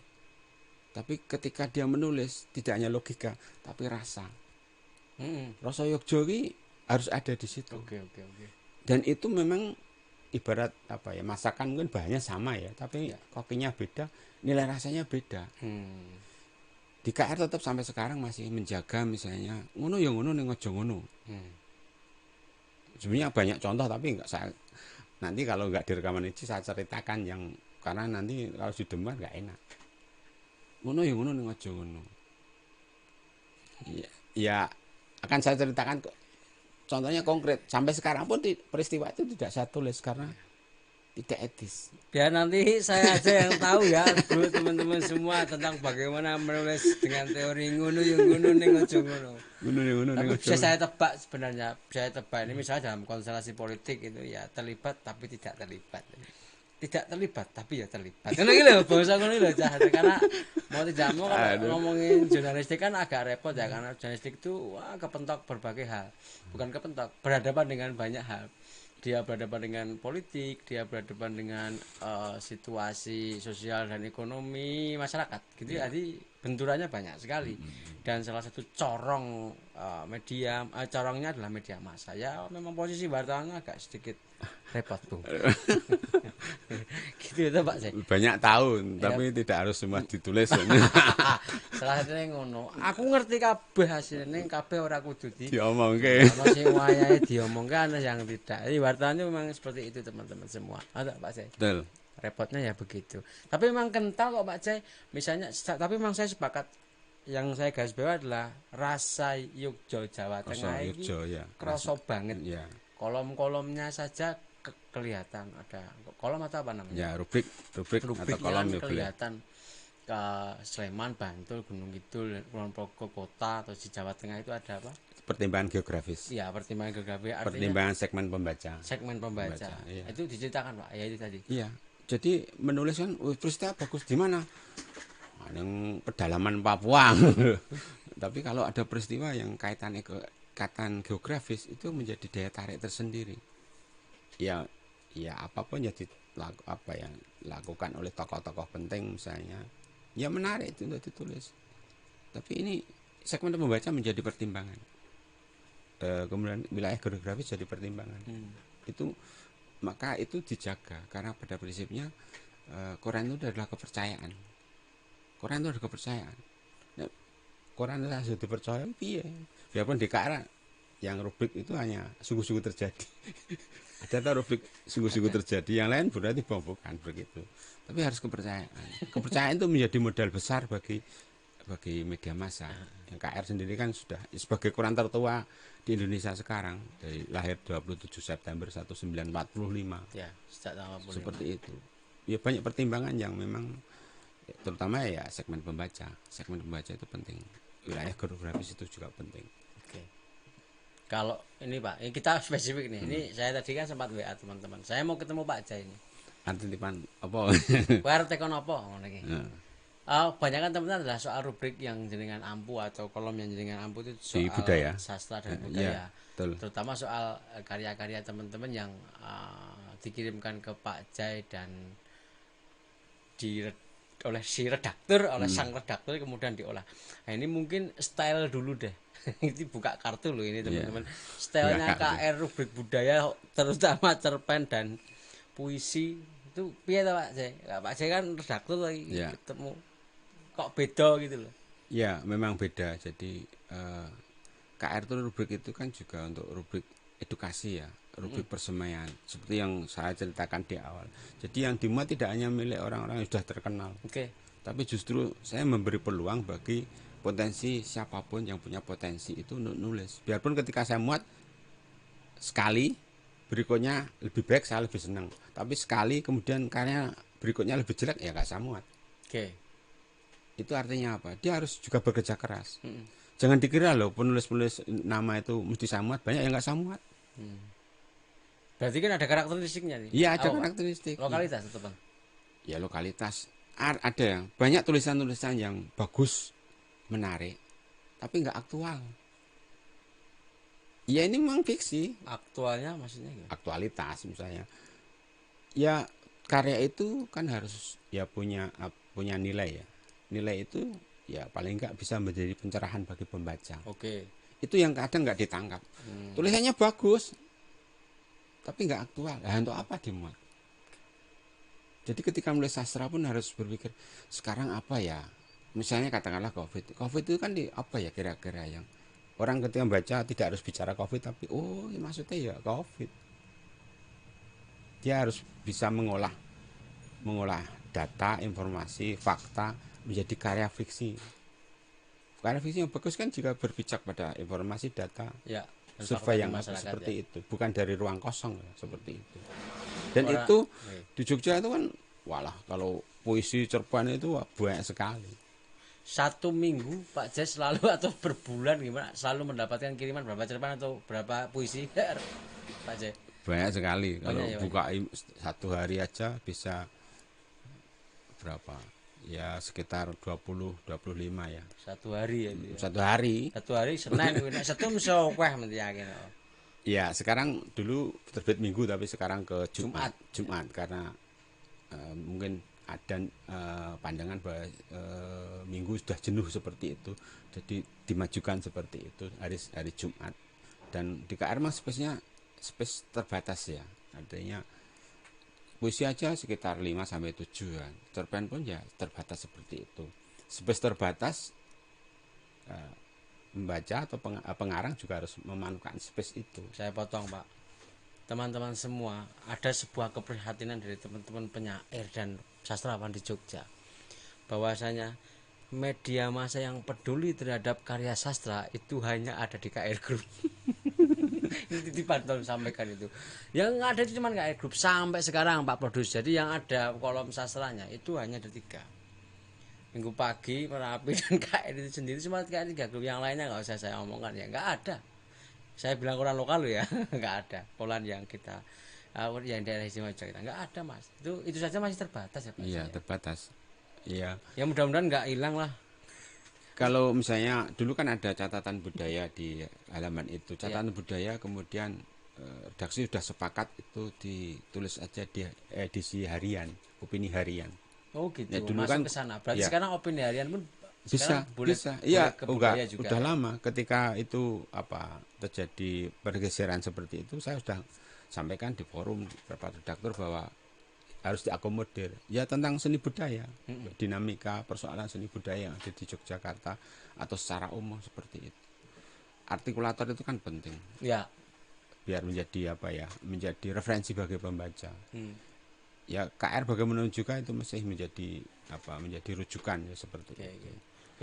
tapi ketika dia menulis tidak hanya logika tapi rasa. Rasa Yogyo ki harus ada di situ. Oke. Dan itu memang ibarat masakan mungkin bahannya sama ya, tapi kokinya beda, nilai rasanya beda. Di KR tetap sampai sekarang masih menjaga misalnya ngono ya ngono ning aja ngono. Sebenarnya banyak contoh tapi enggak saya nanti kalau enggak direkaman ini saya ceritakan yang karena nanti kalau didengar enggak enak. Ngono ya ngono ning aja ngono. Ya akan saya ceritakan contohnya konkret. Sampai sekarang pun peristiwa itu tidak saya tulis karena tidak etis. Ya nanti saya aja yang tahu ya, bro, teman-teman semua tentang bagaimana menulis dengan teori ngono yang ngono ning aja ngono. Tapi bisa saya tebak sebenarnya, ini misalnya dalam konstelasi politik itu ya terlibat tapi tidak terlibat. Tidak terlibat tapi ya terlibat. Ngono iki lho, bahasa ngono lho Cah. Karena mau tidak mau kalau ngomongin jurnalistik kan agak repot ya, karena jurnalistik itu kepentok berbagai hal. Bukan kepentok, berhadapan dengan banyak hal. Dia berhadapan dengan politik, dia berhadapan dengan situasi sosial dan ekonomi masyarakat. Gitu ya, jadi benturannya banyak sekali. Dan salah satu corong corongnya adalah media massa. Ya memang posisi wartawan agak sedikit repot, Bung. Gitu ya Pak Sek. Banyak tahun tapi tidak harus semua ditulis. Salah satunya ngono. Aku ngerti kabeh hasilnya, kabeh ora kudu diomongke. Ono sing wayahe diomongke, ana yang tidak. Jadi wartawan itu memang seperti itu teman-teman semua. Ada Pak Sek. Betul. Repotnya ya begitu. Tapi memang kental kok Pak Cai. Misalnya tapi memang saya sepakat yang saya garis bawah adalah rasa Yogyo Jawa Tengah ini Yogyo ya. kerasa banget. Ya. Kolom-kolomnya saja kelihatan ada kolom atau apa namanya? Ya, rubrik atau kolom kan ya boleh. kelihatan ke Sleman, Bantul, Gunung Kidul, Kulon Progo kota atau di Jawa Tengah itu ada apa? Pertimbangan geografis. Iya, pertimbangan geografi artinya Pertimbangan segmen pembaca. segmen pembaca. Iya. Itu diceritakan Pak, ya itu tadi. Iya. Jadi menulis kan peristiwa bagus di mana? Yang pedalaman Papua. Tapi kalau ada peristiwa yang kaitan geografis itu menjadi daya tarik tersendiri. Ya, apapun yang dilakukan oleh tokoh-tokoh penting misalnya, ya menarik itu untuk ditulis. Tapi ini segmen pembaca menjadi pertimbangan. Kemudian wilayah geografis jadi pertimbangan. Maka itu dijaga karena pada prinsipnya Quran itu adalah kepercayaan. Quran itu adalah kepercayaan. Nah, Quran itu sudah dipercaya, biarpun di KR yang rubrik itu hanya sungguh-sungguh terjadi. Ada rubrik sungguh-sungguh terjadi, yang lain berarti bukan begitu. Tapi harus kepercayaan. Kepercayaan itu menjadi modal besar bagi media massa. Yang KR sendiri kan sudah sebagai Quran tertua di Indonesia sekarang, dari lahir 27 September 1945. Ya, sejak tahun 45. Seperti itu. Ya banyak pertimbangan yang memang terutama ya segmen pembaca itu penting, wilayah geografis itu juga penting. Oke. Kalau ini Pak, ini kita spesifik nih. Ini saya tadi kan sempat WA teman-teman. Saya mau ketemu Pak Jai ini. Titipan apa? PRT kon apa ngono iki. Banyak kan teman-teman adalah soal rubrik yang jenengan ampu atau kolom yang jenengan ampu itu soal budaya. Sastra dan budaya. Betul. Terutama soal karya-karya teman-teman yang dikirimkan ke Pak Jai dan oleh si redaktur, oleh sang redaktur kemudian diolah. Nah, ini mungkin style dulu deh. Ini buka kartu loh ini teman-teman. Stylenya KR rubrik budaya terutama cerpen dan puisi itu piye ta Pak Jai? Pak Jai kan redaktur lagi ketemu kok beda gitu loh. Ya, memang beda. Jadi KR itu rubrik itu kan juga untuk rubrik edukasi ya, rubrik persemaian seperti yang saya ceritakan di awal. Jadi yang dimuat tidak hanya milik orang-orang yang sudah terkenal. Tapi justru saya memberi peluang bagi potensi siapapun yang punya potensi itu nulis. Biarpun ketika saya muat sekali, berikutnya lebih baik, saya lebih senang. Tapi sekali kemudian karya berikutnya lebih jelek, ya nggak saya muat. Itu artinya apa? Dia harus juga bekerja keras. Jangan dikira loh penulis-penulis nama itu mesti saya muat, banyak yang nggak saya muat. Berarti kan ada karakteristiknya nih. Iya, ada karakteristik. Lokalitas itu Bang. Ya lokalitas. Ada banyak tulisan-tulisan yang bagus, menarik, tapi nggak aktual. Ya ini memang fiksi. Aktualnya maksudnya gimana? Aktualitas misalnya. Ya karya itu kan harus ya punya nilai ya. Nilai itu ya paling nggak bisa menjadi pencerahan bagi pembaca. Itu yang kadang nggak ditangkap. Tulisannya bagus, tapi nggak aktual. Nah, untuk apa dimuat? Jadi ketika menulis sastra pun harus berpikir sekarang apa ya? Misalnya katakanlah COVID itu kan apa ya kira-kira yang orang ketika membaca tidak harus bicara COVID, tapi maksudnya ya COVID. Dia harus bisa mengolah data, informasi, fakta menjadi karya fiksi. Karya fiksi yang bagus kan juga berpijak pada informasi, data, survei yang seperti itu, bukan dari ruang kosong ya, seperti itu. Dan itu di Jogja itu kan kalau puisi cerpen itu banyak sekali. Satu minggu Pak Jai selalu atau berbulan gimana selalu mendapatkan kiriman berapa cerpen atau berapa puisi Pak Jai? Banyak sekali. Kalau buka satu hari aja bisa berapa? Ya sekitar 20-25 ya. Satu hari ya. Satu hari Senin Setu iso akeh mesti yakin. Ya, sekarang dulu terbit Minggu tapi sekarang ke Jumat karena mungkin ada pandangan bahwa Minggu sudah jenuh seperti itu. Jadi dimajukan seperti itu hari Jumat. Dan di KR mas space terbatas ya. Artinya puisi aja sekitar 5-7 kan. Cerpen pun ya terbatas seperti itu. Space terbatas, membaca atau pengarang juga harus memanfaatkan space itu. Saya potong Pak. Teman-teman semua, ada sebuah keprihatinan dari teman-teman penyair dan sastrawan di Jogja. Bahwasanya media massa yang peduli terhadap karya sastra itu hanya ada di KR Group. Ini titipan tolong sampaikan itu. Yang ada itu cuma KR Group sampai sekarang Pak Produs. Jadi yang ada kolom sastranya itu hanya ada 3. Minggu Pagi, Merapi dan KR itu sendiri cuma KR 3 grup. Yang lainnya nggak usah saya omongkan ya, nggak ada. Saya bilang koran lokal loh ya, nggak ada. Koran yang kita yang daerah istimewa Yogyakarta nggak ada Mas. Itu saja masih terbatas ya Pak. Iya, terbatas. Iya. Ya mudah-mudahan nggak hilang lah. Kalau misalnya dulu kan ada catatan budaya di halaman itu, catatan budaya, kemudian redaksi sudah sepakat itu ditulis aja di edisi harian, opini harian. Oh gitu. Ya, dulu Masuk kan ke sana. Berarti ya, sekarang opini harian pun bisa, boleh, bisa. boleh Iya, ke budaya juga. udah lama ketika itu terjadi pergeseran seperti itu, saya sudah sampaikan di forum beberapa redaktur bahwa harus diakomodir ya tentang seni budaya, dinamika persoalan seni budaya yang ada di Yogyakarta atau secara umum seperti itu. Artikulator itu kan penting. Ya. Biar menjadi menjadi referensi bagi pembaca. Ya KR bagaimana juga itu masih menjadi menjadi rujukan ya seperti itu.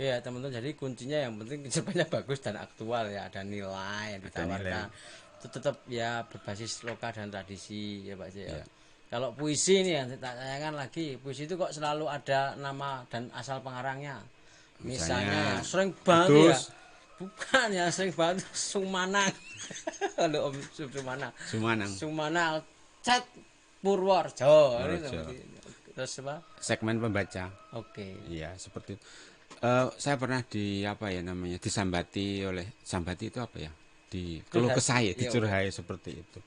Ya teman-teman, jadi kuncinya yang penting cerpennya bagus dan aktual ya, ada nilai yang ditawarkan. Itu tetap ya berbasis lokal dan tradisi ya Pak ya. Kalau puisi ini yang saya tanyakan lagi, puisi itu kok selalu ada nama dan asal pengarangnya. Misalnya yang sering banget ya. Bukan yang sering banget Sumanang. Halo Om Sumanang. Cat Purworejo. Terus apa? Segmen pembaca. Oke. Iya, seperti itu. Saya pernah disambati oleh sambati itu apa ya? Di keluh kesah, dicurhai seperti itu.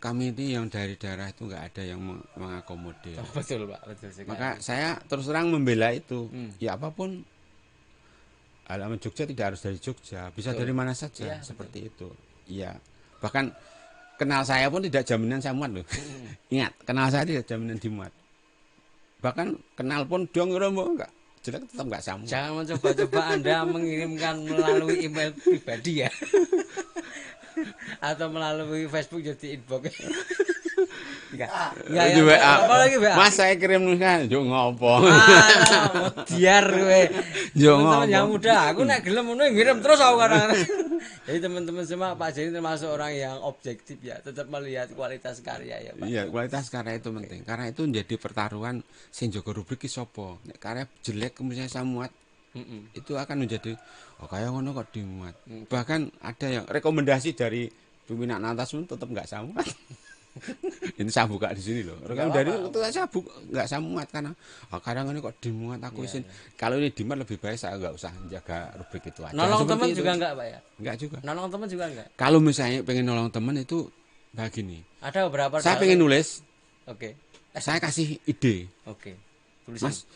Kami ini yang dari daerah itu nggak ada yang mengakomodir. Betul Pak, betul sekali. Maka saya terus terang membela itu. Ya apapun halaman Jogja tidak harus dari Jogja, bisa dari mana saja seperti itu. Iya. Bahkan kenal saya pun tidak jaminan saya muat loh. Ingat, kenal saya tidak jaminan dimuat. Bahkan kenal pun dong enggak. Jelek tetap enggak sama. Jangan mencoba-coba Anda mengirimkan melalui email pribadi ya. Atau melalui Facebook jadi inbox. Apalagi Mas saya kirim nulisan yo ngopo. Biar kowe. Yo ngopo. Yang muda aku nek gelem ngono ngirim terus aku kadang-kadang. Jadi teman-teman semua Pak Jeni termasuk orang yang objektif ya, tetap melihat kualitas karya ya Pak. Iya, kualitas karya itu penting. Karena itu menjadi pertaruhan sing jaga rubrik ki sapa. Nek karya jelek kemudian saya muat, itu akan menjadi kayak ngono kok dimuat. Bahkan ada yang rekomendasi dari pimpinan atas pun tetap enggak sama. Ini saya buka di sini loh. Rekam dari itu saya nggak saya muat karena kadang ini kok dimuat aku isin. Kalau ini dimuat lebih baik saya nggak usah jaga rubrik itu aja. Nolong teman juga enggak Pak ya? Enggak juga. Nolong teman juga enggak. Kalau misalnya pengen nolong teman itu begini. Ada beberapa. Saya pengen nulis. Oke. Saya kasih ide. Oke. Tulisan. Mas,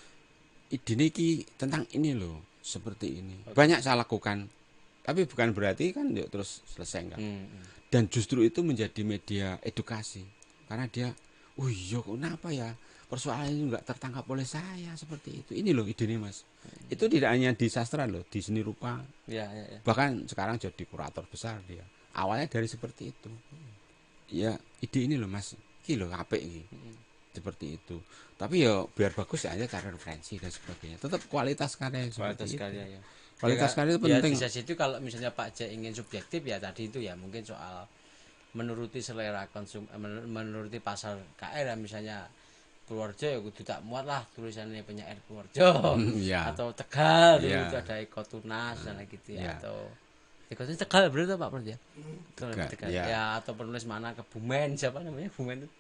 ide ini tentang ini loh, seperti ini. Banyak saya lakukan. Tapi bukan berarti kan yuk terus selesai enggak. Dan justru itu menjadi media edukasi karena dia, iya kenapa ya persoalan ini nggak tertangkap oleh saya seperti itu. Ini loh ide nih Mas. Itu tidak hanya di sastra loh, di seni rupa. Ya. Bahkan sekarang jadi kurator besar dia. Awalnya dari seperti itu. Ya ide ini loh Mas, ini loh apik ini. Seperti itu. Tapi ya biar bagus ya aja cara referensi dan sebagainya. Tetap kualitas karya. Kualitas karya ya. Kualitas karya itu penting. Ya, di situ kalau misalnya Pak J ingin subjektif ya tadi itu ya mungkin soal menuruti selera menuruti pasar KR ya, misalnya Purworejo ya kudu tak muat lah tulisannya penyair Purworejo atau Tegal dulu itu ada Ekotunas dan gitu ya, atau Ekotunas Tegal berarti Pak Purworejo ya. Tegal ya, atau penulis mana Kebumen siapa namanya Bumen itu.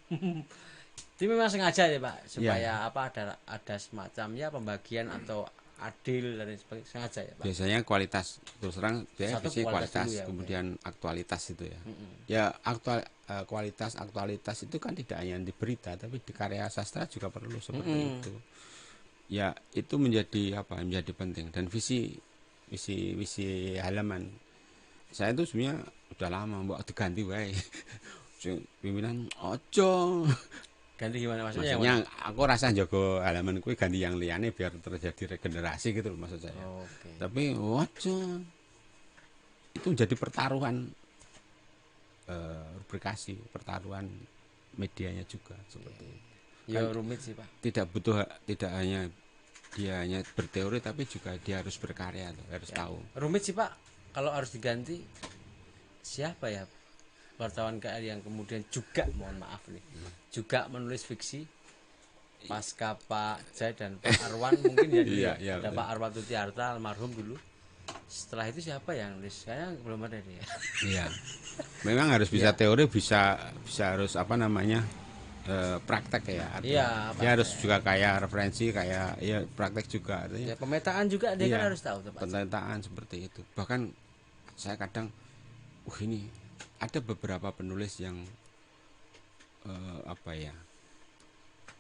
Itu memang sengaja ya Pak supaya ada semacam ya pembagian atau adil dan sebagainya, sengaja ya Pak. Biasanya kualitas terus terang dia kualitas ya, kemudian aktualitas itu ya. Ya aktualitas itu kan tidak hanya di berita tapi di karya sastra juga perlu seperti itu. Ya itu menjadi menjadi penting dan visi halaman. Saya itu sebenarnya udah lama mbok diganti wae. Pimpinan ojo ganti gimana maksudnya? Aku rasa jago halaman kuwi ganti yang liyane biar terjadi regenerasi gitu loh maksud saya. Tapi wajar itu menjadi pertaruhan rubrikasi, pertaruhan medianya juga seperti itu. Ya kan, rumit sih Pak. Tidak hanya dia hanya berteori tapi juga dia harus berkarya, harus tahu. Rumit sih Pak, kalau harus diganti siapa ya wartawan KR yang kemudian juga mohon maaf nih juga menulis fiksi pasca Pak Jai dan Pak Arwan mungkin ya dulu Iya, ya. iya, Ada betul. Pak Arwan Tutiarta almarhum dulu. Setelah itu siapa yang nulis? Saya belum ada dia. Iya. Memang harus bisa teori, bisa harus apa namanya? Praktek ya. Artinya. Iya, Dia harus juga kayak referensi, kayak ya praktek juga artinya. Ya pemetaan juga dia Iya, kan harus tahu tuh Pak. pemetaan seperti itu. Bahkan saya kadang ini ada beberapa penulis yang apa ya?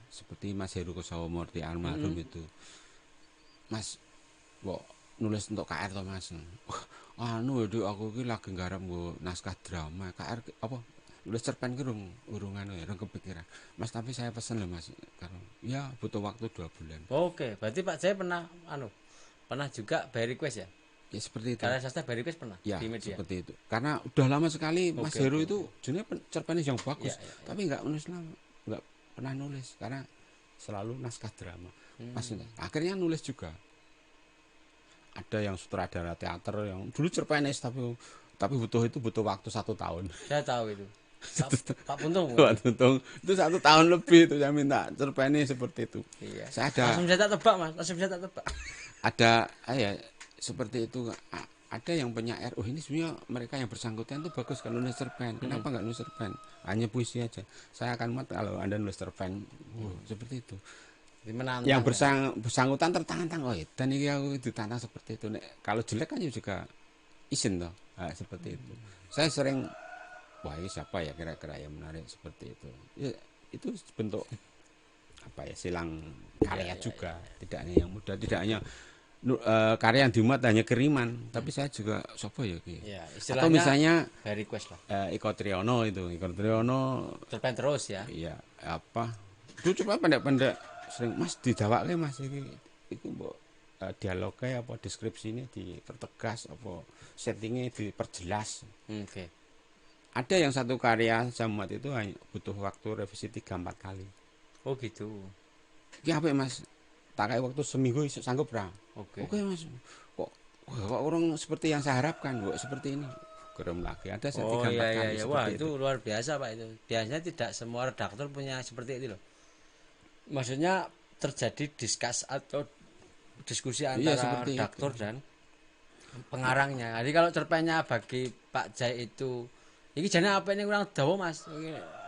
Seperti Mas Heru Kusawamurti almarhum itu. Mas, kok nulis untuk KR to Mas? Anu itu aku iki lagi nggarap nggo naskah drama KR apa nulis cerpen ki urung kepikiran. Mas tapi saya pesen loh Mas. Karena ya butuh waktu 2 bulan. Oke, berarti Pak Jai pernah pernah juga by request ya? Ya seperti itu. Karya sastra by request pernah Ya, di media. seperti itu. Karena udah lama sekali Mas Oke, Heru itu jenis cerpennya yang bagus, Ya, tapi nggak nulis lama, nggak pernah nulis karena selalu naskah drama. Mas akhirnya nulis juga. Ada yang sutradara teater yang dulu cerpennya tapi butuh waktu 1 tahun. Saya tahu itu. Pak Puntung. Untung itu 1 tahun lebih itu saya minta cerpennya seperti itu. Iya. Saya ada Langsung bisa tak tebak Mas, langsung bisa tak tebak. ada ya seperti itu. Ada yang penyair, ini sebenarnya mereka yang bersangkutan itu bagus kalau nulis cerpen. Kenapa nggak nulis cerpen? Hanya puisi aja. Saya akan mat kalau Anda nulis cerpen. Seperti itu. Menantang, Yang bersangkutan tertantang, dan ini aku ditantang seperti itu. Kalau jelek kan juga izin toh. Seperti itu. Saya sering ini siapa ya kira-kira yang menarik seperti itu. Ya, itu bentuk apa ya silang karya juga. Tidak hanya yang mudah, tidak hanya karya yang dimuat hanya kiriman, tapi saya juga siapa ya ki. Ya, Atau misalnya by request lah. Iko Triyono Cerpen terus ya. iya apa itu coba pendek-pendek sering Mas didawake Mas iki mbok dialognya apa deskripsinya dipertegas apa settingnya diperjelas. Oke. Ada yang satu karya jamuat itu hanya butuh waktu revisi 3-4 kali. Oh gitu. Iki apik Mas, tak kayak waktu seminggu sanggup ra. Oke. Oke Mas, kok orang seperti yang saya harapkan, kok seperti ini. Gerem lagi ada saya 3-4 kali iya. Wah, itu luar biasa Pak itu. Biasanya tidak semua redaktor punya seperti itu loh. Maksudnya terjadi atau diskusi antara redaktor dan pengarangnya. Jadi kalau cerpennya bagi Pak Jai itu iki jane apa ini kurang dawa Mas.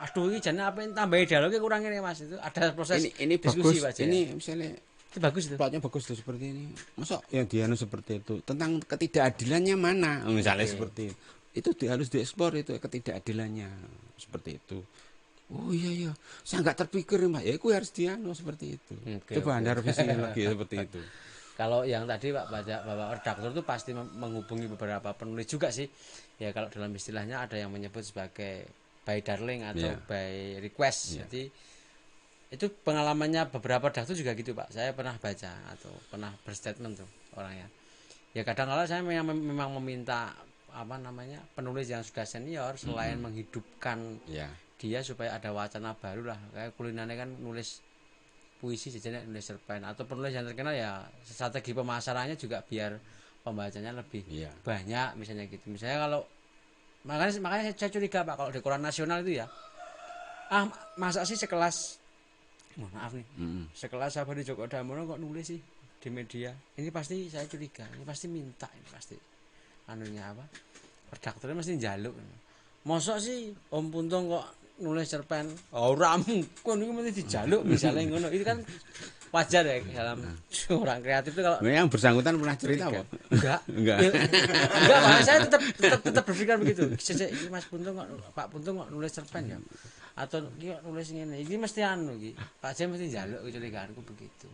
Aduh iki jane apa ini tambahi dialognya kurang ini Mas. Itu ada proses ini diskusi bagus, Pak Jai. ini misalnya itu bagus itu. Plotnya bagus tuh seperti ini. Masa yang dianu seperti itu tentang ketidakadilannya mana? Misalnya seperti itu harus dieksplor itu ketidakadilannya seperti itu. Oh iya, saya nggak terpikir Mas. Ya, itu harus dianu seperti itu. Coba Anda revisi lagi seperti itu. Kalau yang tadi Bapak redaktor itu pasti menghubungi beberapa penulis juga sih. Ya kalau dalam istilahnya ada yang menyebut sebagai by darling atau by request. Jadi itu pengalamannya beberapa redaktor juga gitu Pak. Saya pernah baca atau pernah berstatement tuh orangnya. Ya kadang-kadang saya memang meminta penulis yang sudah senior selain menghidupkan dia supaya ada wacana baru lah. Kayak kulinane kan nulis puisi jajanan nulis cerpen atau penulis yang terkenal ya strategi pemasarannya juga biar pembacanya lebih banyak misalnya gitu. Misalnya kalau makanya saya curiga Pak kalau di koran nasional itu ya masa sih sekelas maaf nih sekelas apa di Joko Damono kok nulis sih di media ini pasti saya curiga ini pasti minta ini pasti redaktornya mesti njaluk mosok sih Om Puntung kok nulis cerpen ramu kon iki mesti dijaluk misalnya ngono itu kan wajar ya dalam orang kreatif itu kalau yang bersangkutan pernah cerita apa? Enggak Pak saya tetap berpikir begitu Mas Puntung kok Pak Puntung kok nulis cerpen ya atau dia nulis ngene iki mesti iki Pak Jem mesti njaluk kecurigaanku begitu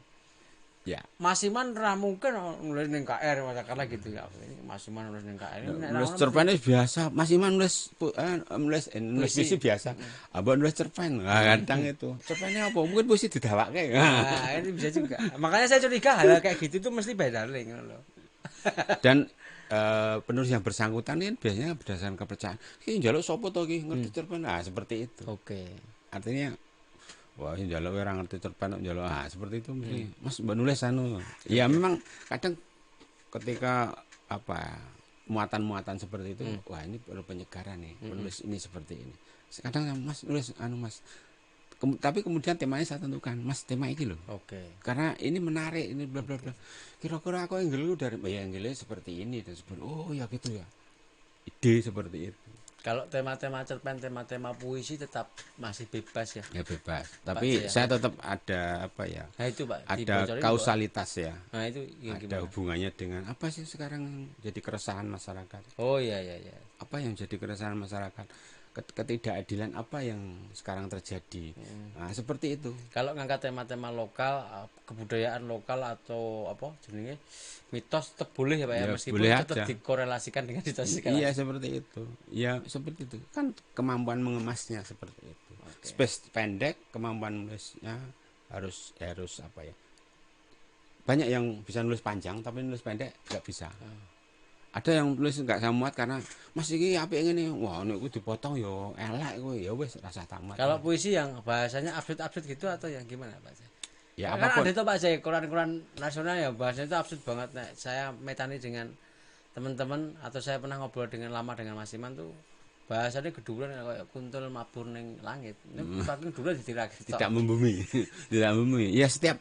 ya Mas Iman ra mungkin nulis ning KR katakanlah gitu ya ini Mas Iman nulis ning KR nulis cerpen biasa Mas Iman nulis puisi biasa abang nulis cerpen kadang itu cerpennya apa mungkin puisi didawake ini bisa juga makanya saya curiga hal kayak gitu tuh mesti by darling loh dan penulis yang bersangkutan ini biasanya berdasarkan kepercayaan ki njaluk sapa to ki ngerti cerpen seperti itu oke artinya Wah, sing njaluk ora ngerti cerpen kok njaluk. Ah, seperti itu mesti. Mas, mbok nulis anu. Ya memang kadang ketika apa ya, muatan-muatan seperti itu, wah ini perlu penyegaran nih. Penulis ini seperti ini. Kadang Mas nulis anu Mas. Tapi kemudian temanya saya tentukan, Mas, tema ini loh. Oke. Karena ini menarik, ini bla bla bla. Kira-kira aku yang dulu dari ya yang seperti ini dan seperti oh ya gitu ya. Ide seperti itu. Kalau tema-tema cerpen, tema-tema puisi tetap masih bebas ya. Ya bebas. Tapi Pak, saya tetap ada apa ya? Nah itu Pak, Ada dibocorin, Pak. kausalitas ya. Nah itu yang Ada gimana? hubungannya dengan apa sih sekarang jadi keresahan masyarakat? Oh iya iya iya. Apa yang jadi keresahan masyarakat? Ketidakadilan apa yang sekarang terjadi? Nah, seperti itu. Kalau ngangkat tema-tema lokal, kebudayaan lokal atau apa jenenge mitos tetap boleh ya Pak ya, Ya, meskipun boleh tetap aja. dikorelasikan dengan situasi sekarang. Iya seperti itu. Ya seperti itu. Kan kemampuan mengemasnya seperti itu. Space pendek, kemampuan nulisnya harus apa ya? Banyak yang bisa nulis panjang tapi nulis pendek nggak bisa. Ada yang nulis nggak bisa muat karena Mas iki apik ngene. Wah, nek ku dipotong yo elek kowe ya wis rasa tamat. Kalau puisi yang bahasanya update-update gitu atau yang gimana Pak? Ya Kan apapun. ada itu Pak Jay, koran-koran nasional ya bahasanya itu absurd banget. Nah, saya metani dengan teman-teman atau saya pernah ngobrol lama dengan Mas Iman tuh bahasanya geduran kayak kuntul mabur ning langit. Ini paling geduran ditirake. Tidak membumi. Tidak membumi. Ya setiap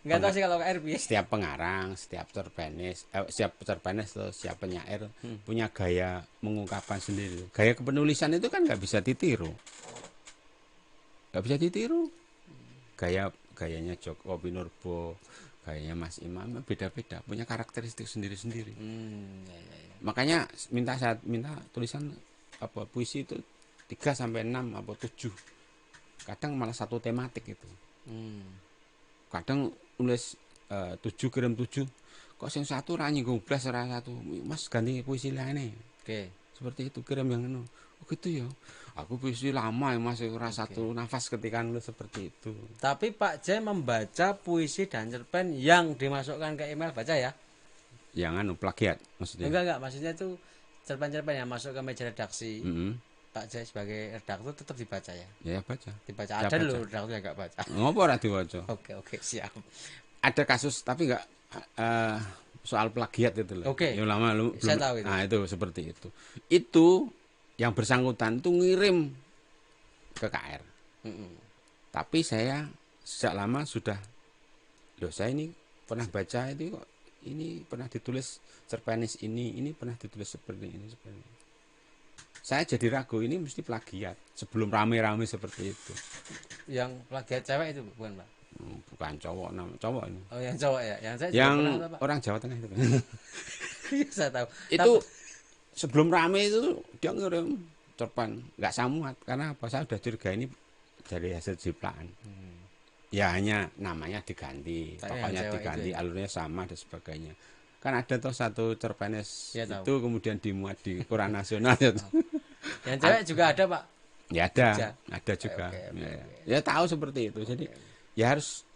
Enggak tahu sih kalau KR piye. setiap pengarang, setiap cerpenis atau setiap penyair punya gaya mengungkapkan sendiri. Gaya kepenulisan itu kan nggak bisa ditiru. Nggak bisa ditiru. Gayanya Joko Pinurbo, gayanya Mas Imam beda-beda, punya karakteristik sendiri-sendiri. Ya, ya, ya. Makanya saya minta tulisan apa puisi itu 3 sampai 6 atau 7. Kadang malah satu tematik itu. Kadang nulis 7 kirim 7 kok sing satu ra nyinggung blas ora satu. Mas ganti puisi lainnya. Oke. Seperti itu kirim yang anu. Oh gitu ya. Aku puisi lama ya Mas ora satu nafas ketika nulis seperti itu. Tapi Pak Jay membaca puisi dan cerpen yang dimasukkan ke email baca ya? Yang anu plagiat maksudnya. Enggak, maksudnya itu cerpen-cerpen yang masuk ke meja redaksi. Pak Jay sebagai redaktur tetap dibaca ya? Ya baca. Dibaca. Ya, Ada baca. loh redaktur yang enggak baca. Ngopo ora diwaca? Oke, siap. Ada kasus tapi enggak soal plagiat itu loh. Oke. Ya lama lu Saya tahu itu. Nah, itu seperti itu. Itu yang bersangkutan tuh ngirim ke KR. Tapi saya sejak lama sudah loh saya ini pernah baca itu kok ini pernah ditulis cerpenis ini pernah ditulis seperti ini. Saya jadi ragu ini mesti plagiat sebelum rame-rame seperti itu. Yang plagiat cewek itu bukan Pak? Bukan cowok ini. Oh yang cowok ya? Yang saya juga Yang pernah tahu, Pak. orang Jawa Tengah itu. Saya tahu. Itu sebelum rame itu dia ngirim cerpen nggak samuat karena apa saya udah curiga ini dari hasil jiplakan. Ya hanya namanya diganti, tokohnya diganti, ya? Alurnya sama dan sebagainya. Kan ada tuh satu cerpenis ya, itu kemudian dimuat di koran nasional. Yang cewek juga ada Pak? Ya ada juga. Okay. Ya tahu seperti itu. Jadi ya harus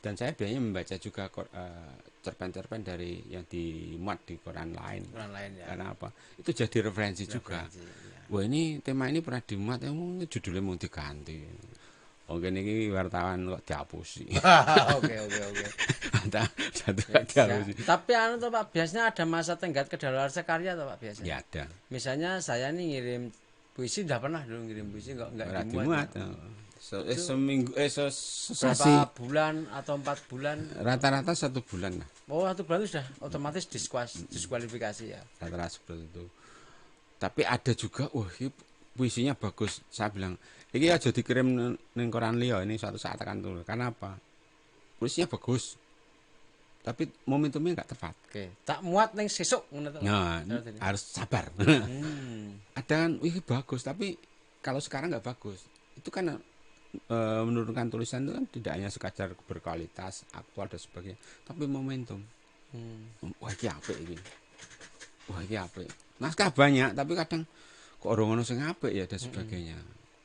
dan saya biasanya membaca juga cerpen-cerpen dari yang dimuat di koran lain ya. Karena apa? Itu jadi referensi juga. Ya. Wah ini tema ini pernah dimuat, judulnya mau diganti. Oke niki wartawan kok dihapusi. Oke. Tapi anu tuh Pak, biasanya ada masa tenggat kedaluarsa karya tuh Pak biasanya. Ya ada. Misalnya saya nih ngirim puisi udah pernah dulu ngirim puisi enggak dimuat. Seminggu berapa bulan atau 4 bulan? Rata-rata 1 bulan lah. Oh 1 bulan itu sudah otomatis diskualifikasi ya. Rata-rata seperti itu. Tapi ada juga, puisinya bagus. Saya bilang, ini aja dikirim neng koran liya ini suatu saat akan turun. Karena apa? Puisinya bagus. Tapi momentumnya nggak tepat. Oke. Tak muat neng sesuk. Nah, harus sabar. Ada kan, bagus. Tapi kalau sekarang nggak bagus. Itu kan menurunkan tulisan itu kan tidak hanya sekadar berkualitas, aktual dan sebagainya, tapi momentum. Wah ini apik ini. Wah ini apik. Naskah banyak, tapi kadang kok orang ono sing apik ya dan sebagainya.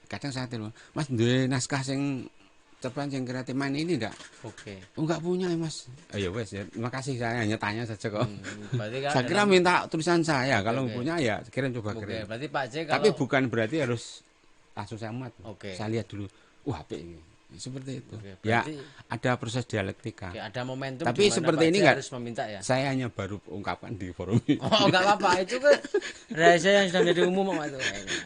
Kadang saya telepon, Mas duwe naskah sing cerpen sing kreatif main ini enggak? Oke. Oh enggak punya ya Mas. Ya wes ya. Terima kasih saya hanya tanya saja kok. Kan saya kira minta tulisan saya. Kalau punya ya kirim coba kirim. Berarti Pak J kalau... Tapi bukan berarti harus langsung saya muat. Saya lihat dulu. Wah apik ini. Seperti itu. Oke, Ya, berarti ada proses dialektika. oke, ada momentum Tapi di mana seperti Pak ini Jai enggak, harus meminta ya. saya hanya baru ungkapkan di forum ini. Oh, enggak apa-apa. Itu kan rahasia yang sudah menjadi umum Pak itu.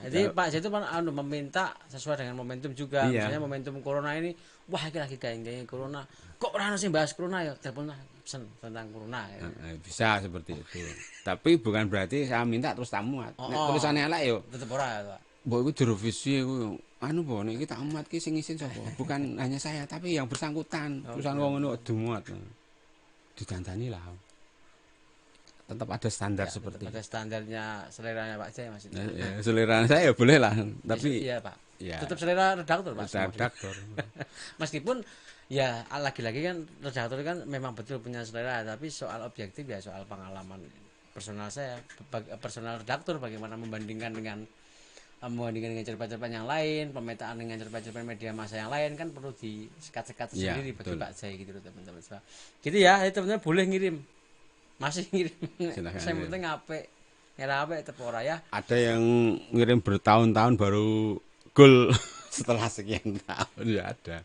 Jadi Pak Jai itu meminta sesuai dengan momentum juga. Iya. Misalnya momentum corona ini, wah iki lagi gayeng-gayeng corona. Kok ora ono sing bahas corona ya? Telepon lah pesen tentang corona ya. Bisa seperti itu. Tapi bukan berarti saya minta terus tak muat. Nek tulisannya elek yo. Tetep ora ya, Pak. Mbok iku direvisi iku anu mbok nek iki tak muat ki sing isin sapa? Bukan hanya saya tapi yang bersangkutan. Tulisan wong ngono dimuat. Ditantani lah. Tetap ada standar seperti Ada standarnya seleranya Pak Jai maksudnya. ya, selera saya ya boleh lah, tapi Iya Pak. ya Tetap selera redaktor Pak. redaktor. Meskipun ya lagi-lagi kan redaktor kan memang betul punya selera, tapi soal objektif ya soal pengalaman personal saya, personal redaktor bagaimana membandingkan dengan cerpen-cerpen yang lain, pemetaan dengan cerpen-cerpen media massa yang lain kan perlu disekat-sekat Ya, sendiri bagi betul. Pak Jai gitu loh teman-teman. Gitu ya, teman-teman boleh ngirim. Masih ngirim. Silakan, Saya ya. penting apik. Ngira apik tetep ora ya. Ada yang ngirim bertahun-tahun baru gol setelah sekian tahun ya ada.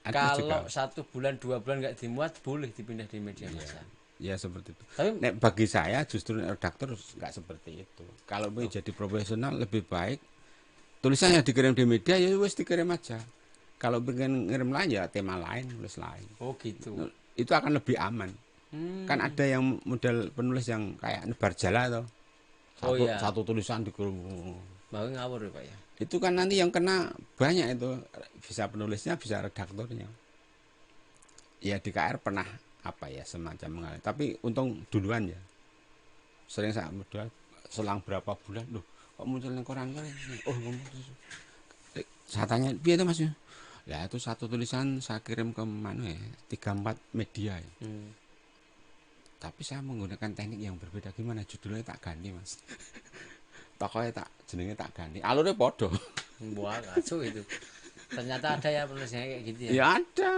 Ada juga. Kalau 1 bulan 2 bulan nggak dimuat boleh dipindah di media massa. Ya seperti itu. Tapi Nek bagi saya justru redaktor nggak seperti itu. Kalau mau jadi profesional lebih baik tulisannya dikirim di media ya wes dikirim aja. Kalau pengen ngirim lain ya tema lain, nulis lain. oh gitu. Itu akan lebih aman. Kan ada yang model penulis yang kayak nebar jala tuh. Oh, iya. Satu tulisan dikirim. Mau ngawur ya Pak ya. Itu kan nanti yang kena banyak itu, bisa penulisnya bisa redaktornya. Ya di KR pernah apa ya semacam mengalami, tapi untung duluan ya. Sering saya modal selang berapa bulan loh kok muncul yang koran kan. Oh saya tanya piye itu Mas? Ya itu satu tulisan saya kirim ke mana ya 3-4 media ya. Tapi saya menggunakan teknik yang berbeda. Gimana judulnya tak ganti Mas? Tokohnya tak jenenge tak ganti. Alurnya podo. Wah, kacau itu. Ternyata ada ya penulisnya kayak gitu ya. Ya ada.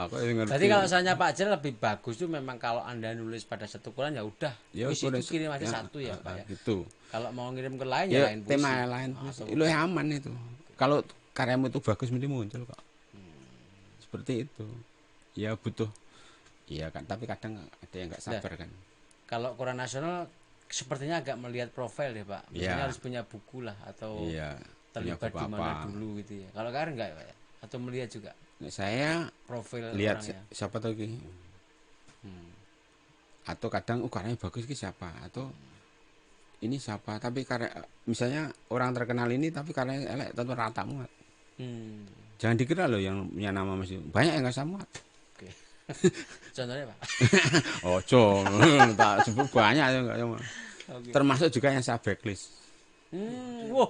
Aku ngerti. Berarti kalau misalnya Pak Jel lebih bagus tuh memang kalau Anda nulis pada satu koran ya udah. Ya Puisi udah, itu kirim aja ya, satu ya Pak ya. Gitu. Kalau mau ngirim ke lain ya Ya lain puisi. tema lain. Itu aman itu. Kalau karyamu itu bagus mesti muncul kok. Seperti itu. Ya butuh. Iya kan, tapi kadang ada yang nggak sabar kan. Kalau koran nasional sepertinya agak melihat profil deh Pak. Misalnya Ya. harus punya buku lah atau Iya. terlibat di punya mana apa. dulu gitu ya. Kalau KR enggak ya Pak ya? Atau melihat juga Nah, saya profil lihat orangnya. siapa tahu ki. Atau kadang karyanya bagus ki siapa atau ini siapa tapi karya misalnya orang terkenal ini tapi karyanya elek tentu rata muat. Jangan dikira loh yang punya nama masih banyak yang nggak sama. Oke. Contohnya Pak. Ojo, tak sebut banyak ya enggak sama. Oke. Termasuk juga yang saya backlist. Wah,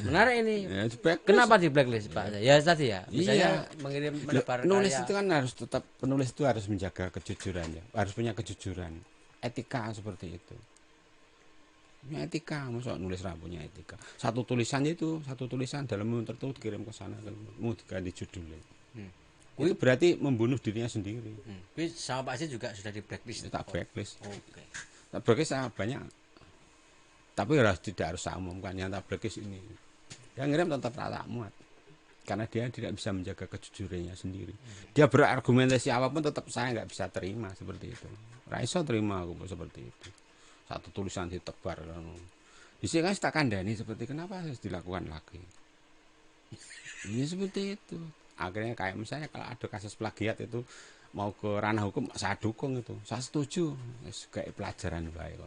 menarik ini. Ya, di backlist. Kenapa di blacklist Pak? Ya tadi ya. Misalnya mengirim Loh, menebar penulis karya. itu kan harus tetap penulis itu harus menjaga kejujuran ya, harus punya kejujuran, etika seperti itu. Punya etika, maksud nulis punya etika. Satu tulisan dalam menit tertentu dikirim ke sana, mau diganti judulnya. Itu berarti membunuh dirinya sendiri. Tapi sama Pak Jil juga sudah di blacklist. Tak backlist. Oke. Tak blacklist saya banyak. Tapi tidak harus saya umumkan yang tak blacklist ini. Yang ngirim tetap tak muat. Karena dia tidak bisa menjaga kejujurannya sendiri. Dia berargumentasi apapun tetap saya nggak bisa terima seperti itu. Raiso terima aku seperti itu. Satu tulisan ditebar. Di sini kan tak kandani seperti kenapa harus dilakukan lagi. Ini seperti itu. Akhirnya kayak misalnya kalau ada kasus plagiat itu mau ke ranah hukum saya dukung itu. Saya setuju. Kayak pelajaran baik.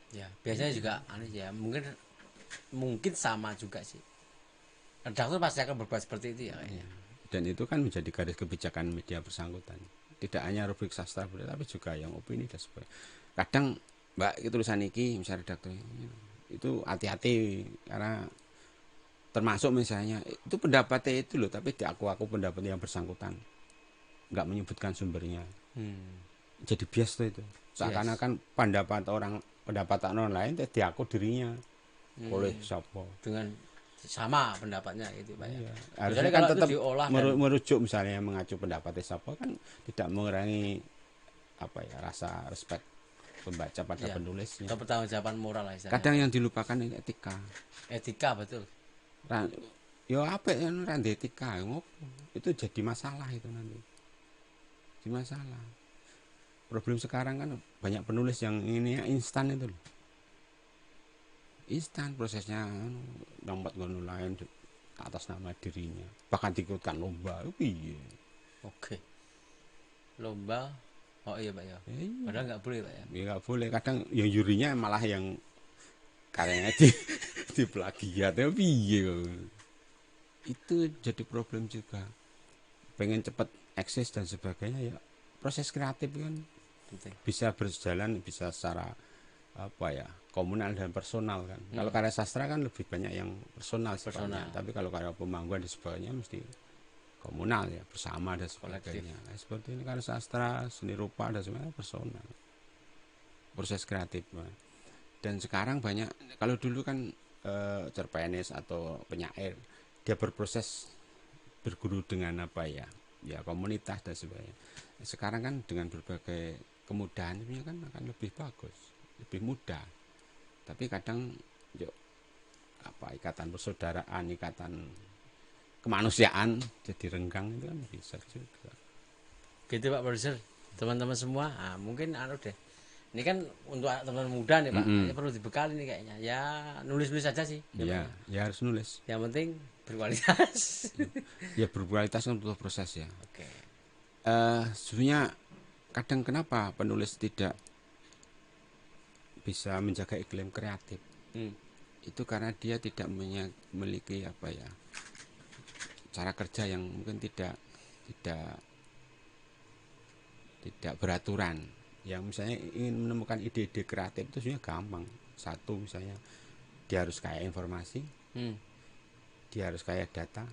Ya, biasanya juga aneh ya. Mungkin sama juga sih. Redaktor pasti akan berbuat seperti itu ya kayaknya. Dan itu kan menjadi garis kebijakan media bersangkutan. Tidak hanya rubrik sastra budaya tapi juga yang opini dan sebagainya. Kadang Mbak itu tulisan iki misalnya redaktor itu hati-hati karena termasuk misalnya itu pendapatnya itu loh tapi aku pendapat yang bersangkutan nggak menyebutkan sumbernya. Jadi bias tuh itu. Seakan-akan pendapat orang lain diaku dirinya oleh siapa. Dengan sama pendapatnya gitu Pak ya. Iya. Misalnya Harusnya kan kalau itu tetap diolah merujuk misalnya mengacu pendapatnya siapa kan tidak mengurangi apa ya rasa respect pembaca pada penulisnya. atau pertanggungjawaban moral lah istilahnya. Kadang yang dilupakan ini etika. Etika betul. ya apik ya randa etika ngopo. Itu jadi masalah itu nanti. Jadi masalah. Problem sekarang kan banyak penulis yang ini ya, instan itu loh. Instan prosesnya nomor ngono lain atas nama dirinya. Bahkan diikutkan lomba. Piye? Oke. Lomba. Oh iya Pak ya. Iya. Padahal nggak boleh Pak ya. Ya nggak boleh. Kadang yang jurinya malah yang karyanya di plagiat ya piye kok. Itu jadi problem juga. Pengen cepat eksis dan sebagainya ya proses kreatif kan Penting. bisa berjalan bisa secara apa ya komunal dan personal kan. Kalau karya sastra kan lebih banyak yang personal sifatnya. Tapi kalau karya pemangkuan dan sebagainya mesti komunal ya bersama dan sebagainya. Nah, seperti ini karya sastra, seni rupa dan sebagainya personal. Proses kreatif. Dan sekarang banyak kalau dulu kan cerpenis atau penyair dia berproses berguru dengan apa ya komunitas dan sebagainya. Sekarang kan dengan berbagai kemudahan ini kan akan lebih bagus, lebih mudah. Tapi kadang yuk apa ikatan persaudaraan, ikatan kemanusiaan jadi renggang itu kan bisa juga. Gitu Pak Produser, teman-teman semua. Mungkin deh. Ini kan untuk teman-teman muda nih Pak, ini perlu dibekali nih kayaknya. Ya nulis-nulis aja sih. Iya, ya harus nulis. Yang penting berkualitas. Ya berkualitas kan butuh proses ya. Oke. Sebenarnya kadang kenapa penulis tidak bisa menjaga iklim kreatif? Itu karena dia tidak memiliki apa ya cara kerja yang mungkin tidak beraturan. Yang misalnya ingin menemukan ide-ide kreatif itu sebenarnya gampang. Satu misalnya dia harus kaya informasi, dia harus kaya data,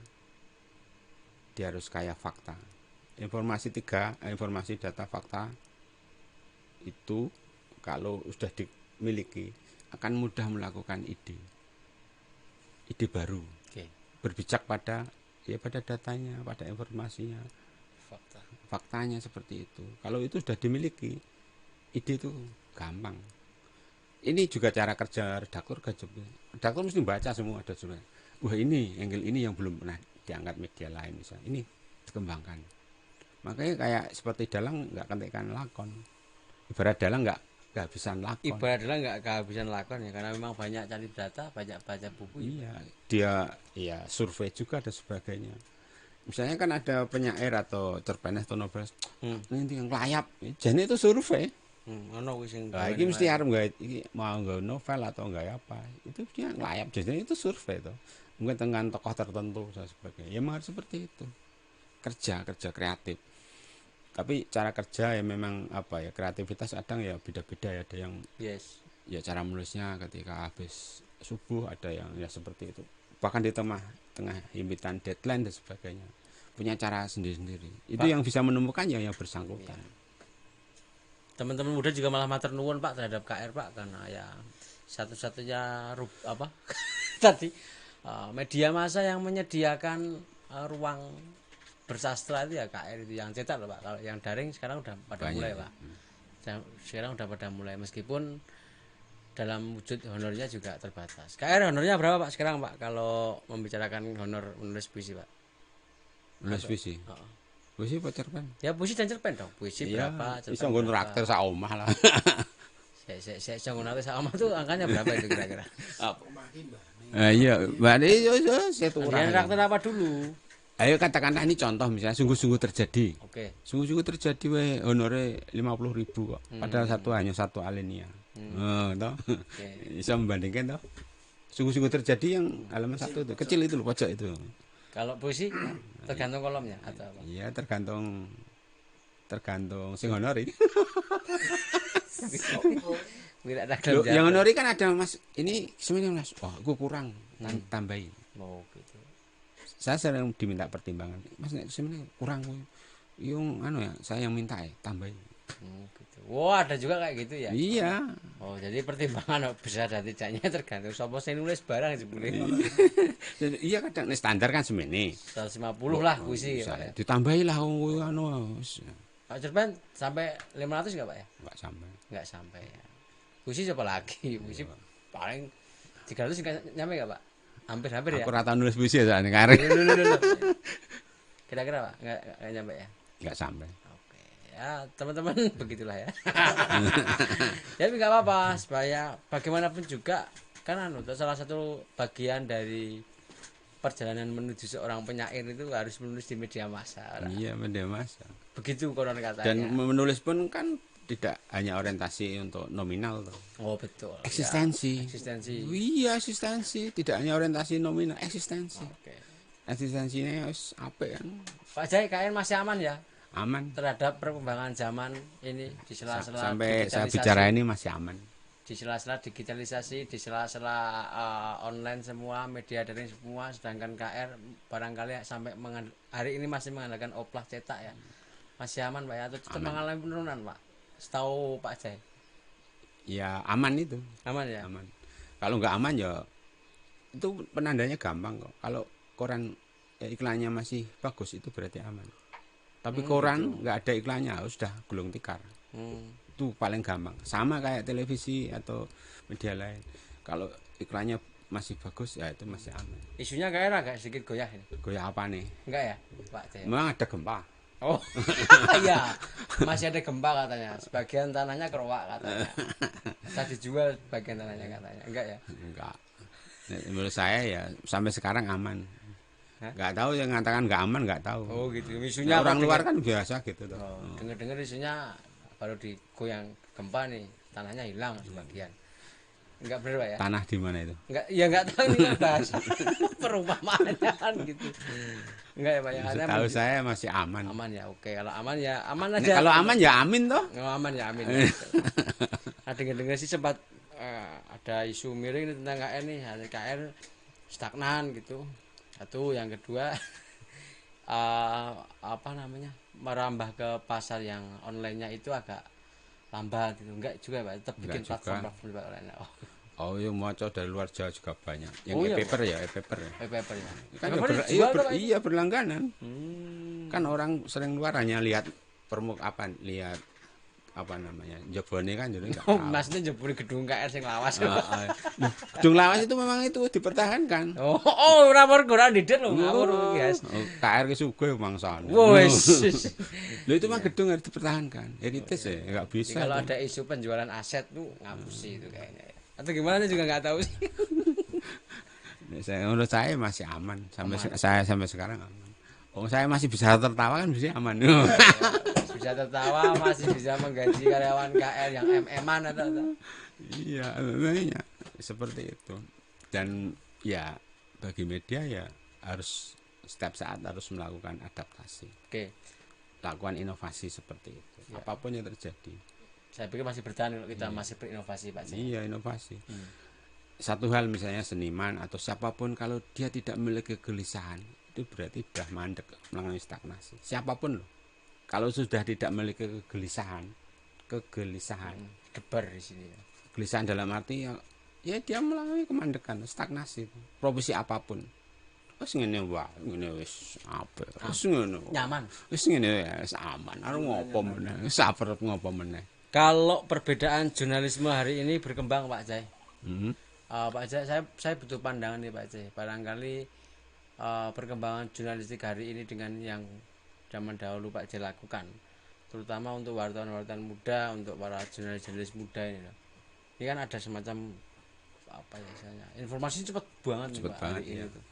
dia harus kaya fakta. Informasi data, fakta itu kalau sudah dimiliki akan mudah melakukan ide baru. Berpijak pada datanya, pada informasinya, faktanya seperti itu. Kalau itu sudah dimiliki, ide itu gampang. Ini juga cara kerja redaktur redaktur mesti baca semua ada juga. Wah ini angle ini yang belum pernah diangkat media lain misalnya. Ini dikembangkan. Makanya kayak seperti dalang nggak ketekan lakon. Ibarat dalang nggak kehabisan lakon. Ibarat dalang nggak kehabisan lakon ya karena memang banyak cari data, banyak baca buku. Iya, dia ya survei juga dan sebagainya. Misalnya kan ada penyair atau cerpenis atau novelis, ini yang layap, jadi itu survei. Ini mesti harus mau nggak novel atau nggak apa, itu dia layap, jadi itu survei tuh. Mungkin dengan tokoh tertentu dan sebagainya. Ya memang seperti itu. Kerja kreatif. Tapi cara kerja ya memang apa ya kreativitas kadang ya beda-beda ya ada yang ya cara menulisnya ketika habis subuh ada yang ya seperti itu. Bahkan di tengah himpitan deadline dan sebagainya punya cara sendiri-sendiri itu Pak, yang bisa menemukan yang bersangkutan teman-teman muda juga malah matur nuwun Pak terhadap KR Pak karena ya satu-satunya tadi media massa yang menyediakan ruang bersastra itu ya KR itu yang cetak loh Pak. Kalau yang daring sekarang udah pada mulai Pak. Sekarang udah pada mulai meskipun dalam wujud honornya juga terbatas. KR honornya berapa Pak sekarang Pak kalau membicarakan honor menulis puisi Pak? Menulis puisi? Puisi apa cerpen? Ya puisi dan cerpen dong. Puisi iya, berapa? Cerpen bisa nggon traktir sak omah lah. Saya nggon traktir sak omah tuh angkanya berapa itu kira-kira? Iya, berarti saya tuh orang. Traktir apa dulu? Ayo katakanlah ini contoh misalnya sungguh-sungguh terjadi. Oke. Sungguh-sungguh terjadi we honore 50.000 kok. Padahal hanya satu alinea. Toh. Bisa membandingkan toh. Sungguh-sungguh terjadi yang halaman satu itu kecil itu loh pojok itu. Kalau puisi tergantung kolomnya atau apa? Iya tergantung sing honori. Yang honori kan ada Mas ini sebenarnya Mas. Oh, gue kurang tambahin. Oh gitu. Saya sering diminta pertimbangan. Mas sebenarnya kurang yung ya saya yang minta ya tambahin. Gitu. Wah, ada juga kayak gitu ya? Iya. Oh, jadi pertimbangan besar dan tidaknya tergantung sapa sing nulis barang sebetulnya. Iya kadang standar kan semene. 150 lah puisi ya. Ditambahi lah Pak cerpen sampai 500 enggak Pak ya? Enggak sampai ya. Puisi siapa lagi? Puisi paling 300 nyampe enggak Pak? Hampir-hampir ya. Aku rata nulis puisi ya soalnya karek. Loh. Kira-kira Pak nggak nyampe ya? Nggak sampai. Oke, ya teman-teman begitulah ya. Ya, tapi nggak apa-apa, supaya bagaimanapun juga kan salah satu bagian dari perjalanan menuju seorang penyair itu harus menulis di media massa. Iya, media massa. Begitu konon katanya. Dan menulis pun kan tidak hanya orientasi untuk nominal tuh. Oh betul. Eksistensi. Ya, eksistensi. Iya, eksistensi. Tidak hanya orientasi nominal, eksistensi. Oke. Eksistensinya harus apa kan? Pak Jai, kalian masih aman ya Aman. terhadap perkembangan zaman ini di sela-sela Sampai saya digitalisasi? bicara ini masih aman. Di sela-sela digitalisasi, di sela-sela online semua, media daring semua, sedangkan KR barangkali sampai hari ini masih mengandalkan oplah cetak ya. Masih aman Pak ya, atau tetap mengalami penurunan Pak? Setahu Pak Jai. Ya aman itu. Aman ya? Aman. Kalau nggak aman ya itu penandanya gampang kok. Kalau koran ya, iklannya masih bagus itu berarti aman. Tapi koran nggak ada iklannya sudah gulung tikar. Itu paling gampang. Sama kayak televisi atau media lain. Kalau iklannya masih bagus ya itu masih aman. Isunya KR agak sedikit goyah ini. Goyah apa nih? Enggak ya Pak Jai? Memang ada gempa. Oh iya, masih ada gempa katanya. Sebagian tanahnya kerowak katanya. Bisa dijual bagian tanahnya katanya. Enggak ya? Enggak. Menurut saya ya sampai sekarang aman. Hah? Nggak tahu yang mengatakan nggak aman nggak tahu. Oh gitu. Isunya Orang apa luar dengar- kan biasa gitu tuh. Oh, dengar-dengar isunya baru digoyang gempa nih, tanahnya hilang sebagian. Enggak bener Pak ya? Tanah di mana itu? Enggak, ya enggak tahu ini kan bahas perumpamaannya kan gitu. Enggak ya Pak ya? Hanya Tahu saya masih aman. aman ya. Oke, kalau aman ya aman Nah, aja. kalau aman ya amin toh. Oh, aman ya, amin. Ya. Nah, dengar-dengar sih sempat ada isu miring ini tentang KR nih, KR stagnan gitu. Satu, yang kedua apa namanya? Merambah ke pasar yang online-nya itu agak lambat gitu. Enggak juga Pak, tetap bikin Enggak juga. platform online. Oh, Oh iya mau dari luar Jawa juga banyak. Yang Oh, iya, e-paper ya e-paper ya. paper ya. Kan Paper iya, dijual tuh, Pak? iya berlangganan. Hmm. Kan orang sering luar hanya lihat lihat apa namanya jebone kan jadi nggak Oh, tahu. maksudnya jebul gedung KR sing lawas. Gedung lawas itu memang itu dipertahankan. Oh, rapor kurang didet lho, ngawur guys. Oh, KR ke Sugih bangsane. Wes. Lho itu mah gedung harus dipertahankan. Heritage ya nggak Jadi bisa. kalau itu. ada isu penjualan aset tuh ngapusi itu kayaknya ya. Atau gimana juga nggak tahu sih. Menurut saya masih aman saya sampai sekarang aman. Oh saya masih bisa tertawa kan bisa aman. Bisa tertawa, masih bisa menggaji karyawan KR yang MM-an atau. Iya, makanya seperti itu. Dan ya bagi media ya harus setiap saat harus melakukan adaptasi, Oke, lakukan inovasi seperti itu. Ya. Apapun yang terjadi. saya pikir masih bertahan kalau kita masih berinovasi Pak. Iya, inovasi. Satu hal misalnya seniman atau siapapun kalau dia tidak memiliki kegelisahan, itu berarti sudah mandek, mengalami stagnasi. Siapapun loh. Kalau sudah tidak memiliki kegelisahan, Debar di sini. Ya. kegelisahan dalam arti ya dia mengalami kemandekan, stagnasi. Profesi apapun. Wis ngene wae, ngene wis apik. Wis ngene. Nyaman. Wis ngene wis aman. Arep ngopo meneh? Wis arep ngopo meneh? Kalau perbedaan jurnalisme hari ini berkembang Pak Jai. Hmm. Pak Jai, saya butuh pandangan nih Pak Jai. Barangkali perkembangan jurnalistik hari ini dengan yang zaman dahulu Pak Jai lakukan, terutama untuk wartawan-wartawan muda, untuk para jurnalis-jurnalis muda ini loh. Ini kan ada semacam apa ya misalnya, informasi cepat banget nih, Cepet Pak, banget, hari ini ya. tuh.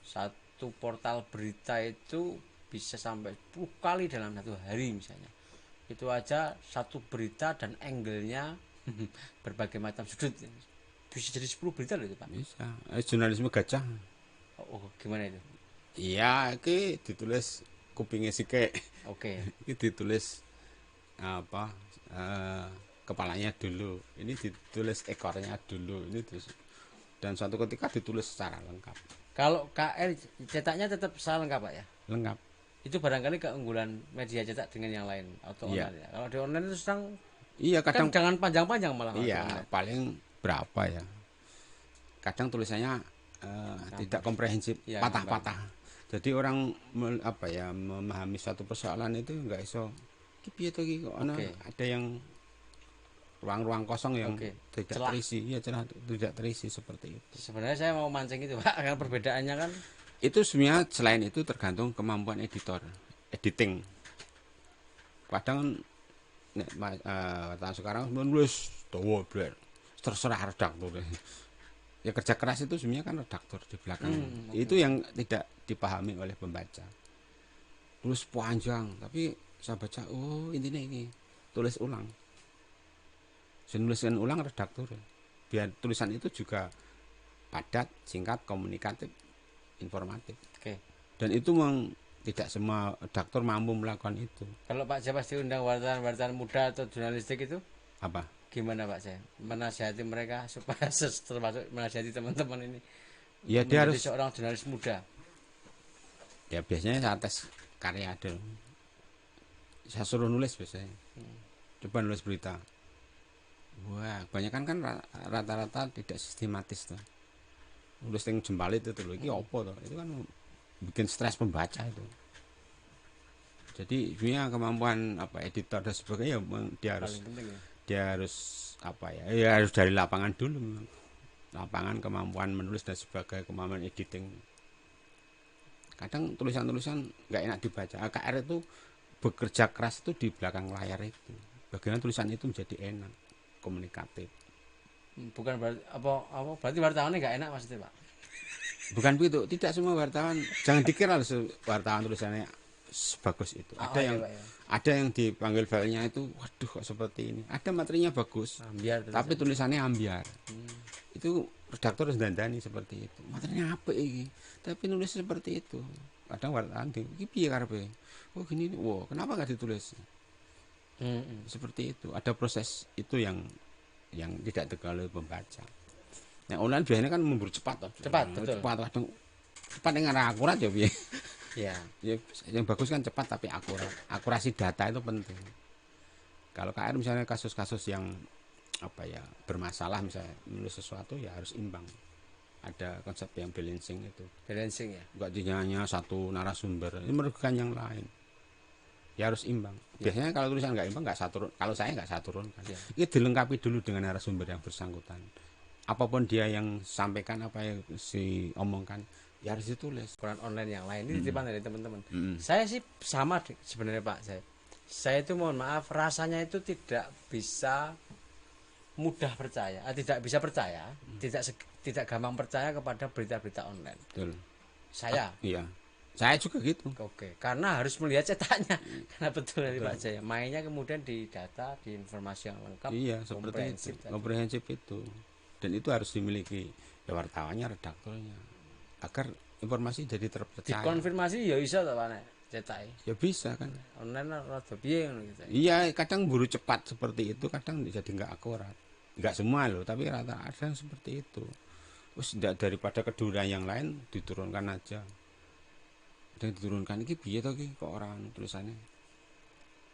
Satu portal berita itu bisa sampai 10 kali dalam satu hari misalnya. Itu aja satu berita dan angle-nya berbagai macam sudut. Bisa jadi 10 berita loh itu Pak. Bisa. Jurnalisme gajah. Oh, gimana itu? Iya, iki ditulis kupingnya sike. Oke. Ini ditulis apa? Kepalanya dulu. Ini ditulis ekornya dulu. Ini terus dan suatu ketika ditulis secara lengkap. Kalau KR cetaknya tetap salah lengkap Pak ya? Lengkap. Itu barangkali keunggulan media cetak dengan yang lain atau Iya. online ya. Kalau di online itu sedang Iya, kan kadang jangan panjang-panjang malah. kalau di iya, online. paling berapa ya? Kadang tulisannya tidak komprehensif, Iya, patah-patah. Jadi orang memahami suatu persoalan itu enggak iso. Iki piye to iki kok ana Oke. ada yang ruang-ruang kosong yang Oke. tidak Celah. terisi, ya celah tidak terisi seperti itu. Sebenarnya saya mau mancing itu Pak, karena perbedaannya kan Itu sebenarnya selain itu tergantung kemampuan editor, editing. Kadang nek tahun sekarang menulis dawa bler. Terserah redaktur. Ya kerja keras itu sebenarnya kan redaktur di belakang. okay. Itu yang tidak dipahami oleh pembaca. Tulis panjang, tapi saya baca, oh intinya ini tulis ulang. Saya nuliskan ulang redaktur. Biar tulisan itu juga padat, singkat, komunikatif, informatif. Oke. Dan itu memang tidak semua redaktur mampu melakukan itu. Kalau Pak Jaya pasti undang wartawan-wartawan muda atau jurnalistik itu Apa? gimana Pak Jaya? Menasihati mereka supaya termasuk menasihati teman-teman ini Ya untuk dia menjadi harus, seorang jurnalis muda. ya biasanya saya tes karya ada. Saya suruh nulis biasanya. Coba nulis berita. Wah, kebanyakan kan rata-rata tidak sistematis tuh. Nulis yang jempal itu tuh, ini apa tuh? Itu kan bikin stres pembaca itu. Jadi sebenarnya kemampuan apa editor dan sebagainya dia harus Paling penting ya. dia harus apa ya? Ya harus dari lapangan dulu. Lapangan kemampuan menulis dan sebagainya, kemampuan editing. Kadang tulisan-tulisan nggak enak dibaca. KR itu bekerja keras itu di belakang layar itu. Bagaimana tulisan itu menjadi enak, komunikatif. Bukan berarti apa berarti wartawannya nggak enak maksudnya Pak? Bukan begitu, tidak semua wartawan. Jangan dikira wartawan tulisannya sebagus itu. Oh, Ada iya, yang Pak, ya. ada yang dipanggil filenya itu, waduh kok seperti ini. Ada materinya bagus, Ambiar tapi tulisannya ambiar. Itu redaktur harus dandani seperti itu. Materinya apa ini? Tapi nulis seperti itu. Kadang wartawan iki piye karepe? Oh gini, wow, kenapa nggak ditulis? Seperti itu. Ada proses itu yang tidak diketahui pembaca. Nah, online biasanya kan memburu cepat toh. Cepat, betul. Cepat kadang cepat dengan akurat ya piye. Ya. Ya, yang bagus kan cepat tapi akurat. Akurasi data itu penting. Kalau KR misalnya kasus-kasus yang apa ya bermasalah misalnya menulis sesuatu ya harus imbang. Ada konsep yang balancing itu. Balancing ya. Enggak hanya satu narasumber, ini merugikan yang lain. Ya harus imbang. Biasanya kalau tulisan nggak imbang nggak saya turun. Kalau saya nggak saya turunkan. Ya. Ini dilengkapi dulu dengan narasumber yang bersangkutan. Apapun dia yang sampaikan apa yang si omongkan ya harus ditulis. Quran online yang lain ini titipan dari teman-teman. Mm. Saya sih sama sebenarnya Pak. Saya itu mohon maaf rasanya itu tidak bisa mudah percaya, tidak bisa percaya, tidak gampang percaya kepada berita-berita online. Betul. Saya. Iya. Saya juga gitu. Oke, karena harus melihat cetaknya. Karena betul dari Pak Jaya. Mainnya kemudian di data, di informasi yang lengkap, Iya, seperti itu. Komprehensif itu. Dan itu harus dimiliki ya wartawannya, redakturnya. Agar informasi jadi terpercaya. Dikonfirmasi ya bisa ta Pak nek cetake. Ya bisa kan. Online rada piye ngono gitu. Iya, kadang buru cepat seperti itu, kadang jadi nggak akurat. Nggak semua loh, tapi rata ada yang seperti itu. Terus daripada kedua yang lain diturunkan aja. Ada yang diturunkan ini piye to ki kok orang tulisannya.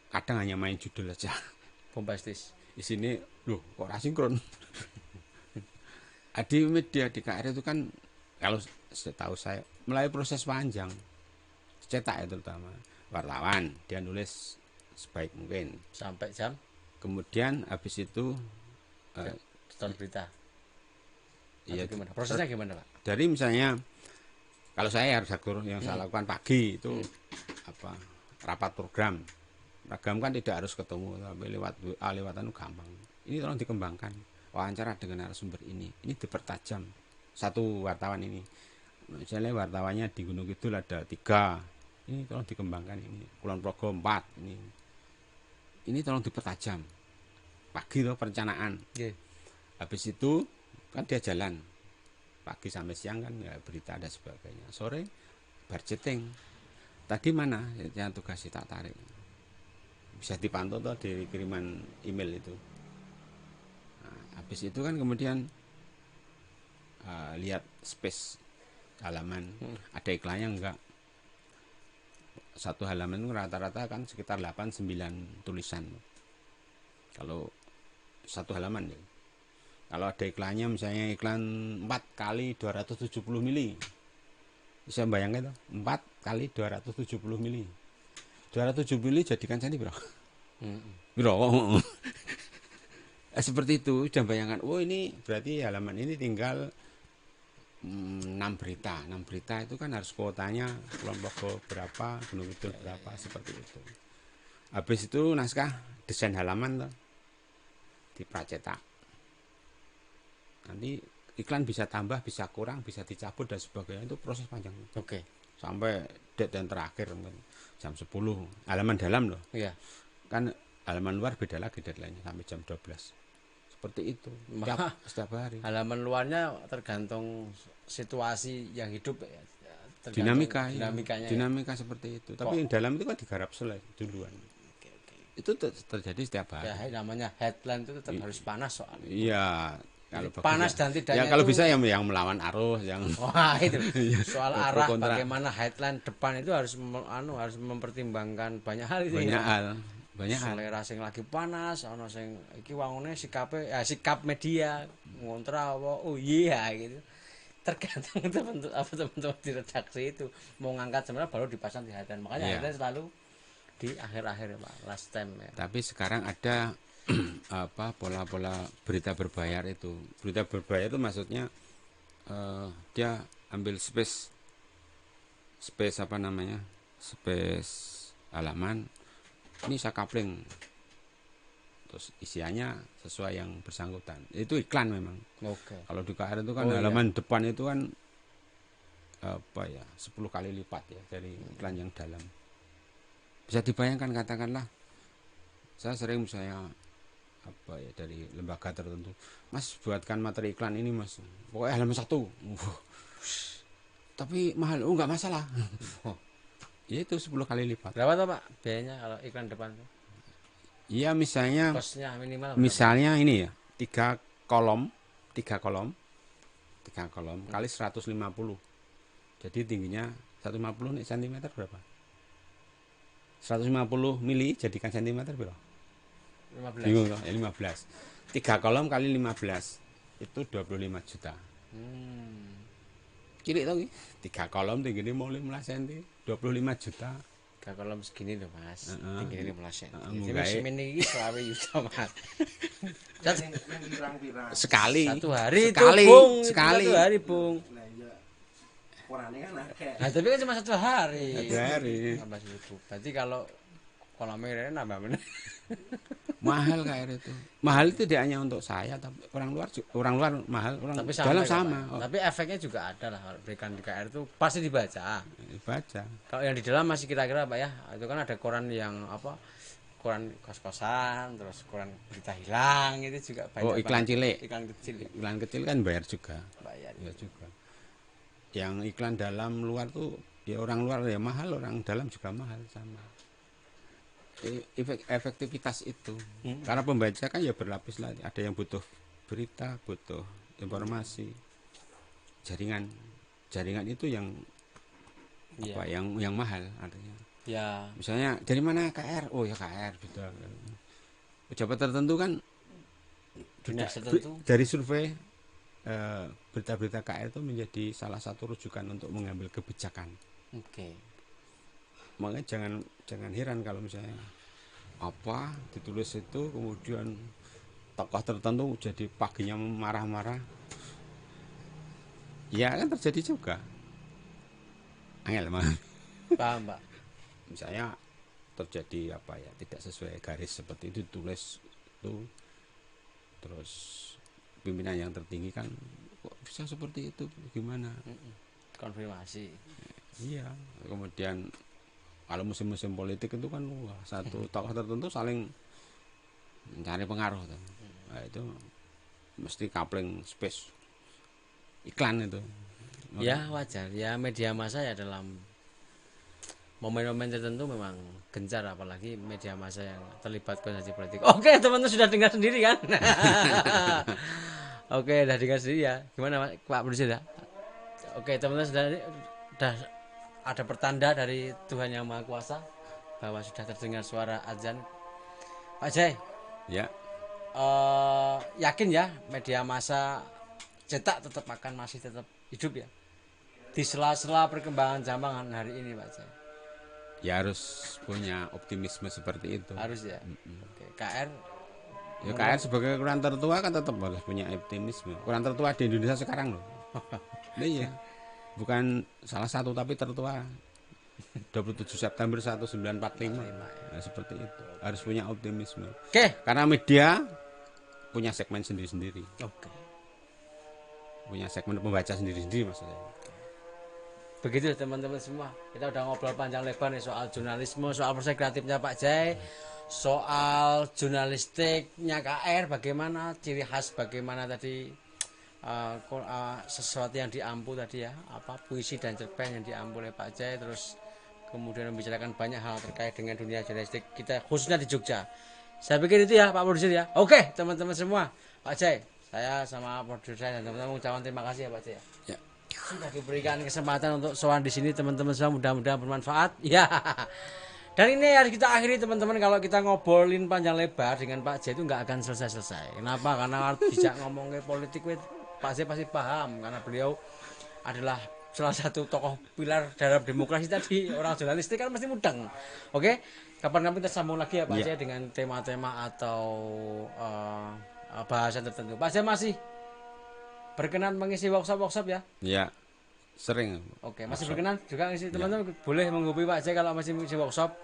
Kadang hanya main judul aja. Bombastis. Di sini loh kok ora sinkron. Di media di KR itu kan kalau setahu saya melalui proses panjang cetak ya terutama wartawan dia nulis sebaik mungkin Sampai jam kemudian habis itu setor berita. ya Gimana? Prosesnya gimana Pak? dari misalnya kalau saya redaktur yang saya lakukan pagi itu apa rapat program kan tidak harus ketemu tapi lewatan itu gampang ini tolong dikembangkan wawancara dengan narasumber ini dipertajam satu wartawan ini misalnya wartawannya di Gunung Kidul ada 3 ini tolong dikembangkan ini Kulon Progo 4 ini tolong dipertajam pagi tuh perencanaan habis itu kan dia jalan pagi sampai siang kan ya berita dan sebagainya sore budgeting tadi mana yang tugas tak tarik bisa dipantau tuh dari kiriman email itu habis itu kan kemudian lihat space halaman ada iklannya enggak satu halaman itu rata-rata kan sekitar 8-9 tulisan kalau satu halaman ya kalau ada iklannya misalnya iklan 4 kali 270 mili bisa bayangkan itu 4 kali 270 mili 270 mili jadikan cm bro bro Seperti itu, sudah bayangkan, oh ini berarti halaman ini tinggal 6 berita. 6 berita itu kan harus kuotanya kelompok berapa, Gunung Kidul berapa, seperti itu. Habis itu naskah desain halaman tuh dipracetak. Nanti iklan bisa tambah, bisa kurang, bisa dicabut dan sebagainya, itu proses panjang. Oke. Sampai deadline terakhir mungkin jam 10. Halaman dalam loh. Iya. Kan halaman luar beda lagi deadline-nya sampai jam 12. Seperti itu. Setiap hari. Halaman luarnya tergantung situasi yang hidup ya. Dinamika, dinamikanya. Dinamika seperti itu. Tapi yang dalam itu kan digarap duluan. Itu terjadi setiap hari. Ya, namanya headline itu tetap harus panas soalnya. Iya, kalau panas dan tidaknya. Ya kalau bisa yang melawan arus, yang wah itu soal arah kontra. Bagaimana headline depan itu harus harus mempertimbangkan banyak hal itu. Banyak hal. Selera sing lagi panas, ana sing iki wangune sikape sikap media ngontra apa oh iya gitu. Tergantung teman-teman di redaksi itu mau ngangkat sebenarnya baru dipasang di headline. Makanya headline selalu di akhir-akhir ya Pak, last time ya. Tapi sekarang ada pola-pola berita berbayar itu. Berita berbayar itu maksudnya dia ambil space halaman. Ini saya coupling. Terus isiannya sesuai yang bersangkutan. Itu iklan memang. Oke. Kalau di KR itu kan halaman depan itu kan 10 kali lipat ya dari iklan yang dalam. Bisa dibayangkan, katakanlah saya sering misalnya dari lembaga tertentu, Mas buatkan materi iklan ini Mas, pokoknya halaman 1. Tapi mahal. Oh enggak masalah. Ya itu 10 kali lipat. Berapa tuh Pak biayanya kalau iklan depan tuh? Iya misalnya kosnya minimal misalnya berapa? Ini ya 3 kolom kali 150. Jadi tingginya 150 nih cm berapa? 150 mili jadikan cm berapa? 15. Bingung toh? Ya 15. 3 kolom kali 15 itu 25 juta. Cilik toh iki. 3 kolom tingginya mau 15 cm, 25 juta. 3 kolom segini loh Mas. Tingginya 15 cm. Jadi ini iki 20 juta Mas. Sekali. Satu hari sekali. itu Bung. Sekali. Satu hari Bung. Kan Nah, tapi kan cuma 1 hari. 1 hari. 15.000. Berarti kalau kolomnya nambah bener. Mahal KR itu. Mahal itu tidak hanya untuk saya, tapi orang luar mahal, orang tapi dalam sama. Tapi efeknya juga ada lah, berikan di KR itu pasti dibaca. Dibaca. Kalau yang di dalam masih kira-kira Pak ya, itu kan ada koran yang koran kos-kosan, terus koran berita hilang, itu juga banyak. Oh, iklan cilik. Iklan kecil. Iklan kecil kan bayar juga. Bayar juga. Yang iklan dalam luar tuh ya orang luar ya mahal, orang dalam juga mahal sama. Efektivitas itu karena pembaca kan ya berlapis lagi, ada yang butuh berita, butuh informasi, jaringan itu yang yang mahal artinya ya. Misalnya dari mana KR, oh ya KR gitu. Pejabat tertentu kan dari survei berita-berita KR itu menjadi salah satu rujukan untuk mengambil kebijakan. Makanya jangan heran kalau misalnya ditulis itu kemudian tokoh tertentu jadi paginya marah-marah, ya kan terjadi juga. Angel mah. Paham Pak. Misalnya terjadi tidak sesuai garis seperti itu tulis itu, terus pimpinan yang tertinggi kan kok bisa seperti itu, gimana? Konfirmasi. Iya, kemudian kalau musim-musim politik itu kan satu tokoh tertentu saling mencari pengaruh tuh. Nah, itu mesti coupling space iklan itu. Ya wajar ya, media massa ya dalam momen-momen tertentu memang gencar, apalagi media massa yang terlibat konsumsi politik. Oke teman-teman sudah dengar sendiri kan? Oke sudah dengar sendiri ya. Gimana Pak Produser ya? Oke teman-teman sudah ada pertanda dari Tuhan Yang Maha Kuasa bahwa sudah terdengar suara azan. Pak Jai, ya, yakin ya media massa cetak masih tetap hidup ya di sela-sela perkembangan zaman hari ini Pak Jai? Ya harus punya optimisme seperti itu. Harus ya. Oke. KR Ya KR sebagai ukuran tertua kan tetap harus punya optimisme. Ukuran tertua di Indonesia sekarang loh. Iya. Bukan salah satu tapi tertua. 27 September 1945. Nah, seperti itu. Harus punya optimisme. Oke. Karena media punya segmen sendiri-sendiri. Oke. Punya segmen pembaca sendiri-sendiri maksudnya. Begitu teman-teman semua. Kita udah ngobrol panjang lebar nih soal jurnalisme, soal proses kreatifnya Pak Jai, soal jurnalistiknya KR, bagaimana ciri khas, bagaimana tadi sesuatu yang diampu tadi ya, apa puisi dan cerpen yang diampu oleh Pak Jai, terus kemudian membicarakan banyak hal terkait dengan dunia jurnalistik kita khususnya di Jogja. Saya pikir itu ya Pak Produser ya. Oke teman-teman semua, Pak Jai, saya sama produser dan teman-teman mengucapkan terima kasih ya Pak Jai. Ya. Sudah diberikan kesempatan untuk soal di sini teman-teman semua, mudah-mudahan bermanfaat. Ya. Dan ini harus kita akhiri teman-teman, kalau kita ngobrolin panjang lebar dengan Pak Jai itu nggak akan selesai-selesai. Kenapa? Karena bisa ngomong ke politik Pak Jai pasti paham, karena beliau adalah salah satu tokoh pilar dalam demokrasi tadi. Orang jurnalistik kan pasti mudeng. Oke, kapan-kapan kita sambung lagi ya Pak Jai dengan tema-tema atau bahasan tertentu. Pak Jai masih berkenan mengisi workshop ya? Ya, sering. Oke, masih berkenan juga ngisi teman-teman boleh menghubungi Pak Jai kalau masih mengisi workshop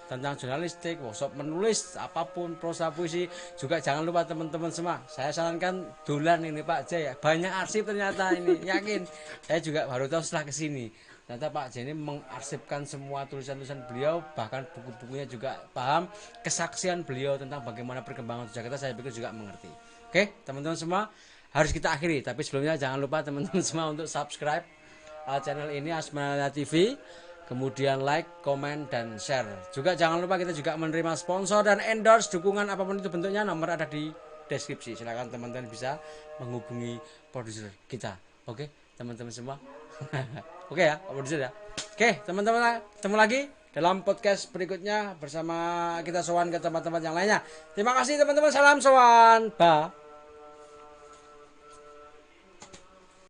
tentang jurnalistik, workshop menulis, apapun, prosa, puisi. Juga jangan lupa teman-teman semua, saya sarankan dolan ini Pak Jai ya. Banyak arsip ternyata ini, yakin. Saya juga baru tahu setelah kesini. Ternyata Pak Jai ini mengarsipkan semua tulisan-tulisan beliau, bahkan buku-bukunya juga paham, kesaksian beliau tentang bagaimana perkembangan Jakarta, saya pikir juga mengerti. Oke, teman-teman semua, harus kita akhiri. Tapi sebelumnya jangan lupa teman-teman semua untuk subscribe channel ini Asmanaya TV. Kemudian like, komen, dan share. Juga jangan lupa kita juga menerima sponsor dan endorse, dukungan apapun itu bentuknya, nomor ada di deskripsi. Silakan teman-teman bisa menghubungi produser kita. Oke, teman-teman semua. Oke ya, produser ya. Oke, teman-teman, ketemu lagi dalam podcast berikutnya bersama kita sowan ke tempat-tempat yang lainnya. Terima kasih teman-teman, salam sowan. Bye.